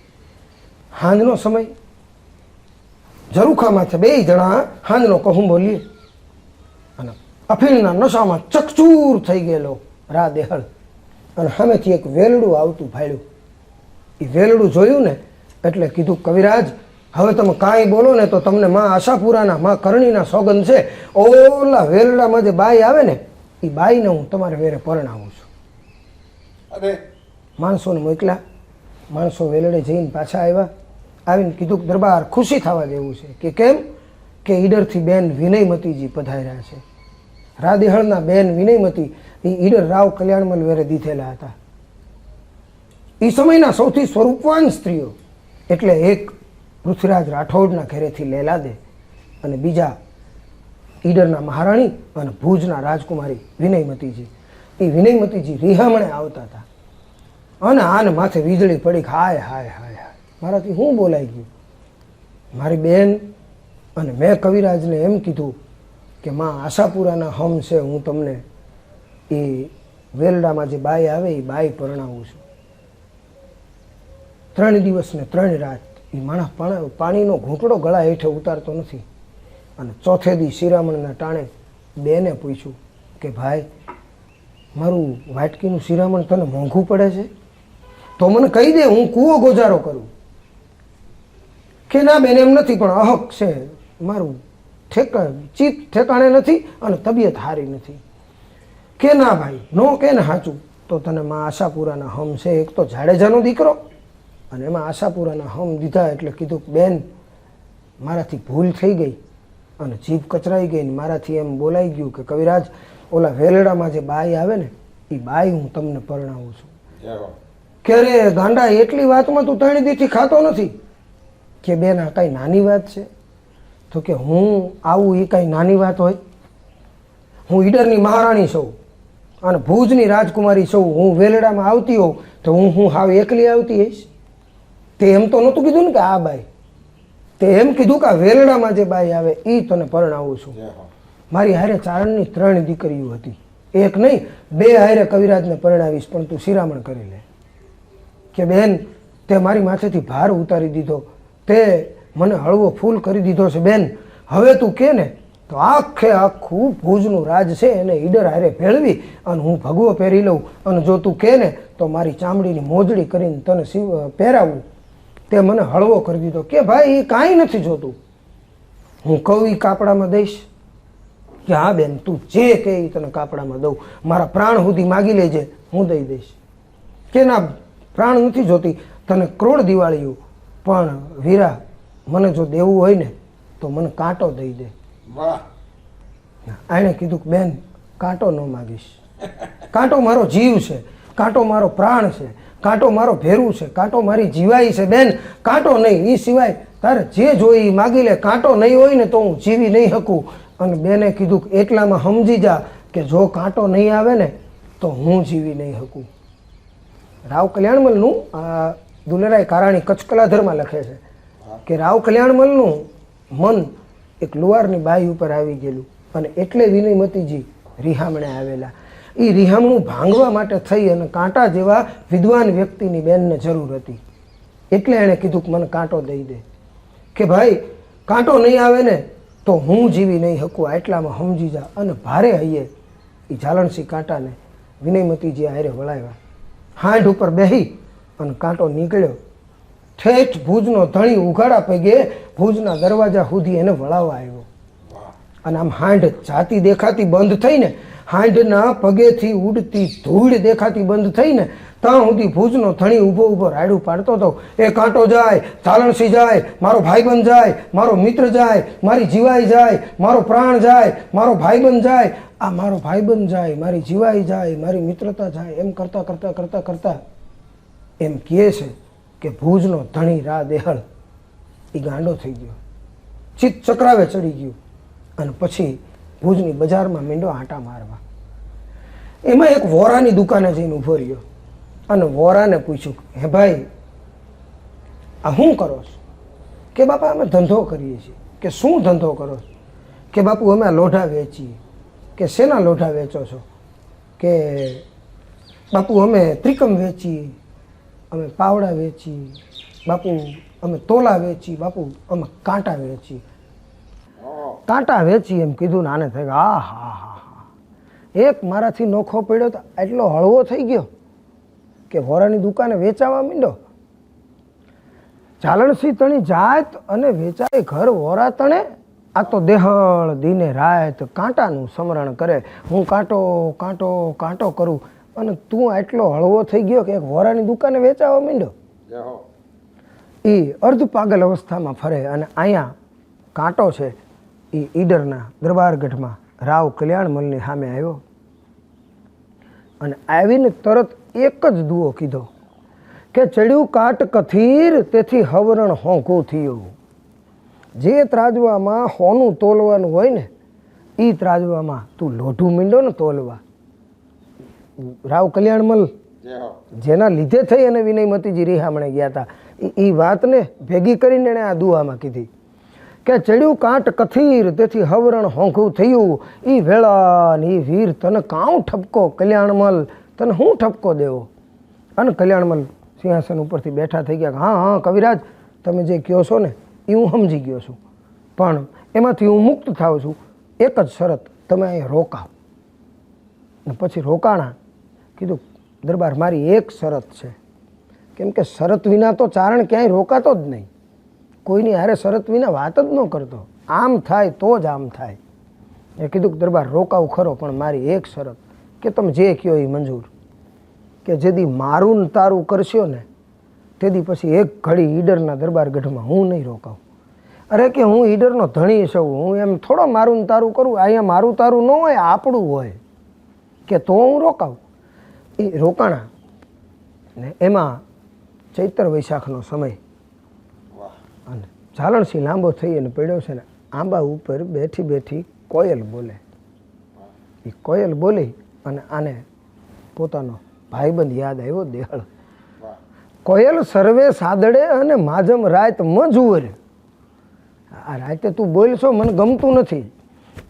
હાંજનો સમય, ઝરૂખામાંથી બે જણા હાંજનો કહુંબો લે અને અફીણના નશામાં ચકચૂર થઈ ગયેલો રા દેહળ અને સામેથી એક વેલડું આવતું ભાડ્યું. એ વેલડું જોયું ને એટલે કીધું કવિરાજ હવે તમે કાંઈ બોલો ને તો તમને માં આશાપુરાના માં કરણીના સોગંદ છે, ઓલા વેલડામાં જે બાઈ આવે ને એ બાઈને હું તમારે વેરે પરણાવું છું. અરે માણસોને મોકલ્યા, માણસો વેલડે જઈને પાછા આવ્યા. આવીને કીધું દરબાર ખુશી થવા દેવું છે. કે કેમ? કે ઈડરથી બેન વિનયમતીજી પધાર્યા છે. રાદેહળના બેન વિનયમતી એ ઈડર રાવ કલ્યાણમલ વેરે દીધેલા હતા. એ સમયના સૌથી સ્વરૂપવાન સ્ત્રીઓ એટલે એક પૃથ્વીરાજ રાઠોડના ઘરેથી લેલાદે અને બીજા ઈડરના મહારાણી અને ભુજના રાજકુમારી વિનયમતીજી. એ વિનયમતીજી રિહામણે આવતા હતા અને આને માથે વીજળી પડી કે હાય હાય હાય હાય મારાથી શું બોલાઈ ગયું. મારી બેન અને મેં કવિરાજને એમ કીધું કે માં આશાપુરાના હમ છે, હું તમને એ વેલડામાં જે બાઈ આવે એ બાઈ પરણાવું છું. 3 દિવસ ને 3 રાત એ માણસ પાણીનો ઘૂંટડો ગળા હેઠે ઉતારતો નથી. અને ચોથે દી શિરામણના ટાણે બેને પૂછ્યું કે ભાઈ મારું વાટકીનું શિરામણ તને મોંઘું પડે છે તો મને કહી દે, હું કૂવો ગોજારો કરું. કે ના બેન એમ નથી, પણ અહક છે મારું, ચિત્ત ઠેકાણે નથી અને તબિયત સારી નથી. કે ના ભાઈ નો કે ને સાચું તો તને માં આશાપુરાના હમ છે, એક તો જાડેજાનો દીકરો અને એમાં આશાપુરાના હમ દીધા. એટલે કીધું કે બેન મારાથી ભૂલ થઈ ગઈ અને જીભ કચરાઈ ગઈ ને મારાથી એમ બોલાઈ ગયું કે કવિરાજ ઓલા વેલડામાં જે બાઈ આવે ને એ બાઈ હું તમને પરણાવું છું. કે અરે ગાંડા એટલી વાતમાં તું 3 દીથી ખાતો નથી. કે બેન આ કાંઈ નાની વાત છે? તો કે હું આવું એ કાંઈ નાની વાત હોય? હું ઈડરની મહારાણી છું અને ભુજની રાજકુમારી છું. હું વેલડામાં આવતી હોઉં તો હું હાવ એકલી આવતી હઈશ? તે એમ તો નહોતું કીધું ને કે આ બાઈ, તે એમ કીધું કે આ વેલડામાં જે બાઈ આવે એ તને પરણાવું છું. મારી હારે ચારણની 3 દીકરીઓ હતી, એક નહીં 2 હારે કવિરાજને પરણાવીશ, પણ તું શિરામણ કરી લે. કે બેન તે મારી માથેથી ભાર ઉતારી દીધો, તે મને હળવો ફૂલ કરી દીધો છે બેન. હવે તું કે ને તો આખે આખું ભુજનું રાજ છે એને ઈડર હારે ભેળવી અને હું ભગવો પહેરી લઉં, અને જો તું કે ને તો મારી ચામડીની મોજડી કરીને તને પહેરાવું. તે મને હળવો કરી દીધો. કે ભાઈ એ કાંઈ નથી જોતું, હું કહું એ કાપડામાં દઈશ. કે હા બેન તું જે કે એ તને કાપડામાં દઉં, મારા પ્રાણ સુધી માગી લેજે હું દઈ દઈશ. કે ના પ્રાણ નથી જોતી, તને કરોડ દિવાળીયું, પણ વીરા મને જો દેવું હોય ને તો મને કાંટો દઈ દે. એણે કીધું કે બેન કાંટો ન માગીશ, કાંટો મારો જીવ છે, કાંટો મારો પ્રાણ છે, કાંટો મારો ભેરું છે, કાંટો મારી જીવાઈ છે. બેન કાંટો નહીં, એ સિવાય તારે જે જોઈએ એ માગી લે, કાંટો નહીં હોય ને તો હું જીવી નહીં શકું. અને બેને કીધું કે એટલામાં સમજી જા કે જો કાંટો નહીં આવે ને તો હું જીવી નહીં શકું. રાવ કલ્યાણમલનું આ દુલેરાય કારાણી કચ્છ કલાધરમાં લખે છે કે રાવ કલ્યાણમલનું મન એક લુવારની બાઈ ઉપર આવી ગયેલું અને એટલે વિનયમતીજી રિહામણે આવેલા. એ રિહામણું ભાંગવા માટે થઈ અને કાંટા જેવા વિદ્વાન વ્યક્તિની બેનને જરૂર હતી. એટલે એણે કીધું કે મને કાંટો દઈ દે. કે ભાઈ કાંટો નહીં આવે ને તો હું જીવી નહીં શકું, એટલામાં સમજી જા. અને ભારે હૈયે એ ઝાલણસિંહ કાંટાને વિનયમતીજી હારે વળાવ્યા. હાંઢ ઉપર બેહી અને કાંટો નીકળ્યો. ઠેઠ ભુજનો ધણી ઉઘાડા પગે ભુજના દરવાજા સુધી એને વળાવવા આવ્યો. અને આમ હાંઢ જાતી દેખાતી બંધ થઈને, હાંઢના પગેથી ઉડતી ધૂળ દેખાતી બંધ થઈને ત્યાં સુધી ભુજનો ધણી ઊભો ઊભો રાયડું પાડતો હતો. એ કાંટો જાય, ઝાલણસિંહ જાય, મારો ભાઈબંધ જાય, મારો મિત્ર જાય, મારી જીવાઈ જાય, મારો પ્રાણ જાય, મારો ભાઈબંધ જાય, આ મારો ભાઈબંધ જાય, મારી જીવાઈ જાય, મારી મિત્રતા જાય. એમ કરતા કરતા કરતા કરતા એમ કહે છે કે ભુજનો ધણી રા દેહળ એ ગાંડો થઈ ગયો, ચિત્ત ચક્રાવે ચડી ગયું અને પછી ભુજની બજારમાં મીંડો આંટા મારવા. એમાં એક વોરાની દુકાને જઈને ઊભો રહ્યો અને વોરાને પૂછ્યું, હે ભાઈ આ શું કરો છો? કે બાપા અમે ધંધો કરીએ છીએ. કે શું ધંધો કરો છો? કે બાપુ અમે લોઢા વેચીએ. કે શેના લોઢા વેચો છો? કે બાપુ અમે ત્રિકમ વેચીએ, અમે પાવડા વેચીએ, બાપુ અમે તોલા વેચીએ, બાપુ અમે કાંટા વેચીએ. કાંટા વેચી એમ કીધું ને આને થાય હા હા હા હા, એક મારાથી નોખો પડ્યો તો એટલો હળવો થઈ ગયો કે વોરાની દુકાને વેચાવા માંડ્યો. ઝાલણસિંહ તણી જાત અને વેચાય ઘર વોરા તણે. આ તો દેહળ દિને રાત કાંટાનું સ્મરણ કરે. હું કાંટો કાંટો કાંટો કરું અને તું આટલો હળવો થઈ ગયો કે એક વોરાની દુકાને વેચાવા માંડ્યો. એ અર્ધ પાગલ અવસ્થામાં ફરે. અને અહીંયા કાંટો છે એ ઈડરના દરબારગઢમાં રાવ કલ્યાણમલની સામે આવ્યો અને આવીને તરત એક જ દુઓ કીધો કે ચડ્યું કાટ કથીર તેથી હવરણ હોંકું થયું. જે ત્રાજવામાં હોનું તોલવાનું હોય ને એ ત્રાજવામાં તું લોઢું મીંડો ને તોલવા. રાવ કલ્યાણમલ જય હો. જેના લીધે થઈ અને વિનયમતીજી રિહામણે ગયા હતા એ વાતને ભેગી કરીને એણે આ દુઆમાં કીધી કે ચડ્યું કાંટ કથીર તેથી હવરણ હોંખું થયું ઈ વેળા ને ઈ વીર તને કાઉ ઠપકો કલ્યાણમલ તને હું ઠપકો દેવો. અને કલ્યાણમલ સિંહાસન ઉપરથી બેઠા થઈ ગયા. હા હા કવિરાજ, તમે જે કહો છો ને એ હું સમજી ગયો છું, પણ એમાંથી હું મુક્ત થાઉં છું. એક જ શરત, તમે અહીં રોકાવ. ને પછી રોકાણા. કીધું દરબાર મારી એક શરત છે, કેમ કે શરત વિના તો ચારણ ક્યાંય રોકાતો જ નહીં. કોઈની હારે શરત વિના વાત જ ન કરતો. આમ થાય તો જ આમ થાય. એ કીધું કે દરબાર રોકાવું ખરો, પણ મારી એક શરત કે તમે જે કહો એ મંજૂર. કે જેદી મારું ને તારું કરશો ને તેદી પછી એક ઘડી ઈડરના દરબાર ગઢમાં હું નહીં રોકાઉં. અરે કે હું ઈડરનો ધણી છું, હું એમ થોડો મારું ને તારું કરું. અહીંયા મારું તારું ન હોય, આપણું હોય, કે તો હું રોકાઉં. એ રોકાણા. ને એમાં ચૈત્ર વૈશાખનો સમય વાહ. અને ઝાલણસિંહ લાંબો થઈ અને પડ્યો છે ને આંબા ઉપર બેઠી બેઠી કોયલ બોલે. એ કોયલ બોલી અને આને પોતાનો ભાઈબંધ યાદ આવ્યો દેહળ. વાહ. કોયલ સર્વે સાદડે અને માજમ રાત મજૂર. આ રાતે તું બોલશો મને ગમતું નથી.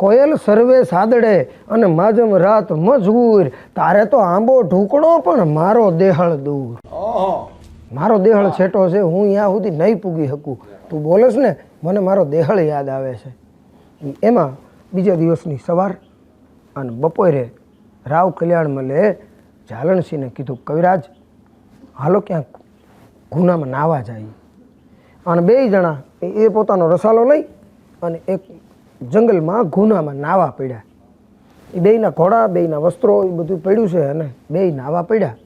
કોયલ સર્વે સાદડે અને માજમ રાત મજૂર. તારે તો આંબો ઢૂકણો પણ મારો દેહળ દૂર. ઓહો. મારો દેહળ છેટો છે, હું ત્યાં સુધી નહીં પૂગી શકું. તું બોલસ ને મને મારો દેહળ યાદ આવે છે. એમાં બીજા દિવસની સવાર અને બપોરે રાવ કલ્યાણમલે ઝાલણસિંહને કીધું કવિરાજ હાલો ક્યાંક ગુનામાં નાવા જાય. અને બે જણા એ પોતાનો રસાલો લઈ અને એક જંગલમાં ગુનામાં નાવા પડ્યા. એ બેયના ઘોડા, બેયના વસ્ત્રો એ બધું પડ્યું છે અને બેય નાવા પડ્યા.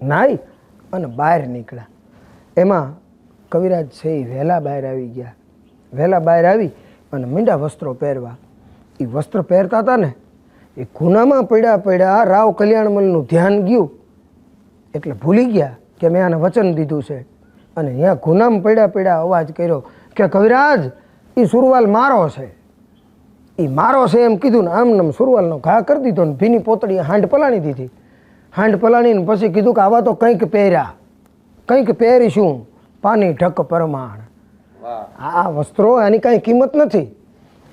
નાઈ અને બહાર નીકળ્યા. એમાં કવિરાજ છે એ વહેલા બહાર આવી ગયા. વહેલા બહાર આવી અને મીંડા વસ્ત્રો પહેરવા. એ વસ્ત્ર પહેરતા હતા ને એ ગુનામાં પડ્યા પડ્યા રાવ કલ્યાણમલનું ધ્યાન ગયું એટલે ભૂલી ગયા કે મેં આને વચન દીધું છે. અને અહીંયા ગુનામાં પડ્યા પડ્યા અવાજ કર્યો કે કવિરાજ એ સુરવાલ મારો છે, એ મારો છે એમ કીધું ને આમ નમ સુરવાલનો ઘા કરી દીધો ને ભીની પોતળીએ હાંડ પલાણી દીધી. હાંડ પલાણીને પછી કીધું કે આવા તો કંઈક પહેર્યા, કંઈક પહેરીશું પાણી ઢક પરમાણ. વાહ. આ વસ્ત્રો આની કાંઈ કિંમત નથી.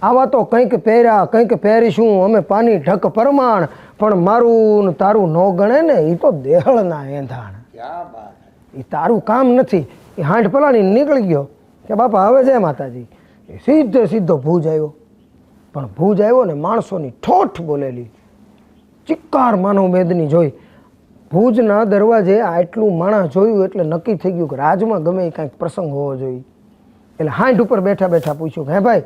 આવા તો કંઈક પહેર્યા, કંઈક પહેરીશું અમે પાણી ઢક પરમાણ. પણ મારું ને તારું ન ગણે ને એ તો દેહળના એંધાણ. ક્યા બાત. એ તારું કામ નથી. એ હાંડ પલાણીને નીકળી ગયો કે બાપા હવે જય માતાજી. એ સીધે સીધો ભુજ આવ્યો. પણ ભુજ આવ્યો ને માણસોની ઠોઠ બોલેલી ચિક્કાર માનવ મેદની જોઈ. ભુજના દરવાજે આટલું માણસ જોયું એટલે નક્કી થઈ ગયું કે રાજમાં ગમે એ કાંઈક પ્રસંગ હોવો જોઈએ. એટલે હાંડ ઉપર બેઠા બેઠા પૂછ્યું કે હે ભાઈ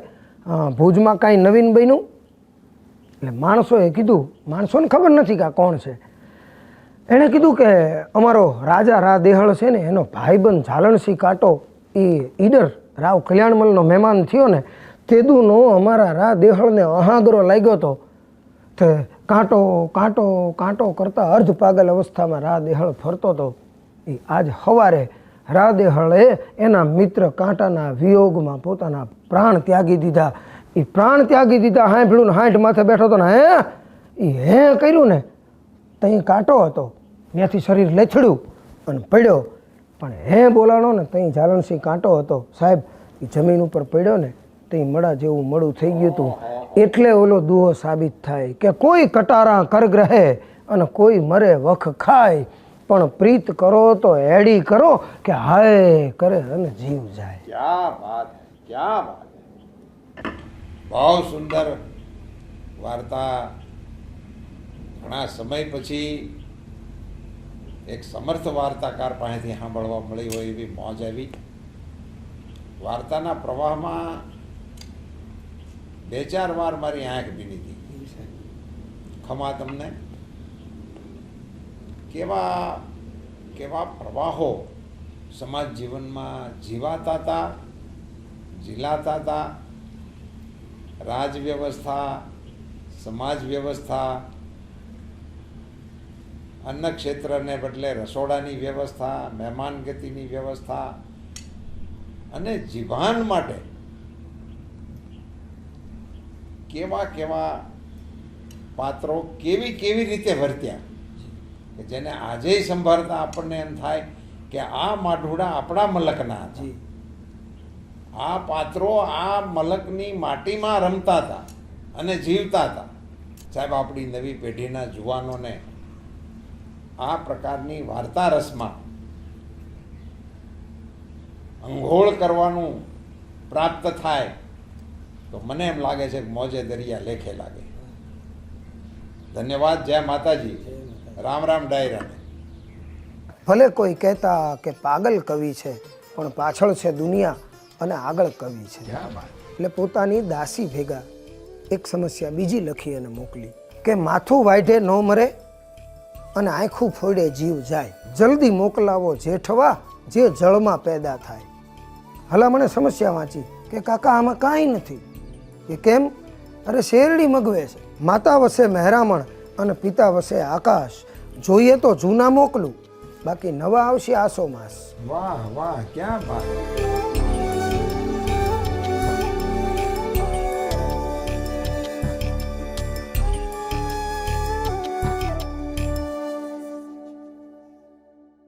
ભુજમાં કાંઈ નવીન બન્યું? એટલે માણસોએ કીધું, માણસોને ખબર નથી કે આ કોણ છે. એણે કીધું કે અમારો રાજા રા દેહળ છે ને એનો ભાઈબંધ ઝાલણસિંહ કાંટો એ ઈડર રાવ કલ્યાણમલનો મહેમાન થયો ને તેદુનો અમારા રા દેહળને અહાગરો લાગ્યો હતો. તે કાંટો કાંટો કાંટો કરતાં અર્ધ પાગલ અવસ્થામાં રા દેહળ ફરતો હતો. એ આજ સવારે રા દેહળે એના મિત્ર કાંટાના વિયોગમાં પોતાના પ્રાણ ત્યાગી દીધા. એ પ્રાણ ત્યાગી દીધા હાંભળ્યું ને હાંઠ માથે બેઠો હતો ને હે કર્યું ને ત્યાં કાંટો હતો, ત્યાંથી શરીર લેથડ્યું અને પડ્યો. પણ હે બોલાણો ને ત્યાં ઝાલણસિંહ કાંટો હતો. સાહેબ એ જમીન ઉપર પડ્યો ને ત્યાં મડા જેવું મળું થઈ ગયું હતું. એટલે ઓલો દુહો સાબિત થાય કે કોઈ કટારા કરગ્રહે અને કોઈ મરે વખ ખાય, પણ પ્રીત કરો તો એડી કરો કે હાય કરે અને જીવ જાય. ક્યા બાત હૈ, ક્યા બાત હૈ. બહુ સુંદર વાર્તા. ઘણા સમય પછી એક સમર્થ વાર્તાકાર પાસેથી સાંભળવા મળી હોય એવી મોજ આવી. વાર્તાના પ્રવાહમાં બે ચાર વાર મારી આંખ ભીની થઈ છે. ખમા તમને. કેવા કેવા પ્રવાહો સમાજ જીવનમાં જીવાતા હતા, ઝીલાતા હતા. રાજ વ્યવસ્થા, સમાજ વ્યવસ્થા, અન્ન ક્ષેત્રને બદલે રસોડાની વ્યવસ્થા, મહેમાન ગતિની વ્યવસ્થા અને જીવાન માટે કેવા કેવા પાત્રો કેવી કેવી રીતે વર્ત્યા કે જેને આજે સંભાળતા આપણને એમ થાય કે આ માઢોડા આપણા મલકના હતા. જી આ પાત્રો આ મલકની માટીમાં રમતા હતા અને જીવતા હતા. સાહેબ, આપણી નવી પેઢીના જુવાનોને આ પ્રકારની વાર્તા રસમાં અંઘોળ કરવાનું પ્રાપ્ત થાય તો મને એમ લાગે છે કે મોજે દરિયા લેખે લાગે. ધન્યવાદ. જય માતાજી. રામ રામ ડાયરાને. ભલે કોઈ કહેતા કે પાગલ કવિ છે, પણ પાછળ છે દુનિયા અને આગળ કવિ છે. એટલે પોતાની દાસી ભેગા એક સમસ્યા બીજી લખી અને મોકલી કે માથું વાઢે ન મરે અને આંખું ફોડે જીવ જાય, જલ્દી મોકલાવો જેઠવા જે જળમાં પેદા થાય. હલા મને સમસ્યા વાંચી કે કાકા આમાં કાંઈ નથી. કે કેમ? અરે શેરડી મગવે છે, માતા વસે મહેરામણ અને પિતા વસે આકાશ. જોઈએ તો જૂના મોકલું, બાકી નવા આવશે આસો માસ. વાહ વાહ, ક્યાં વાત.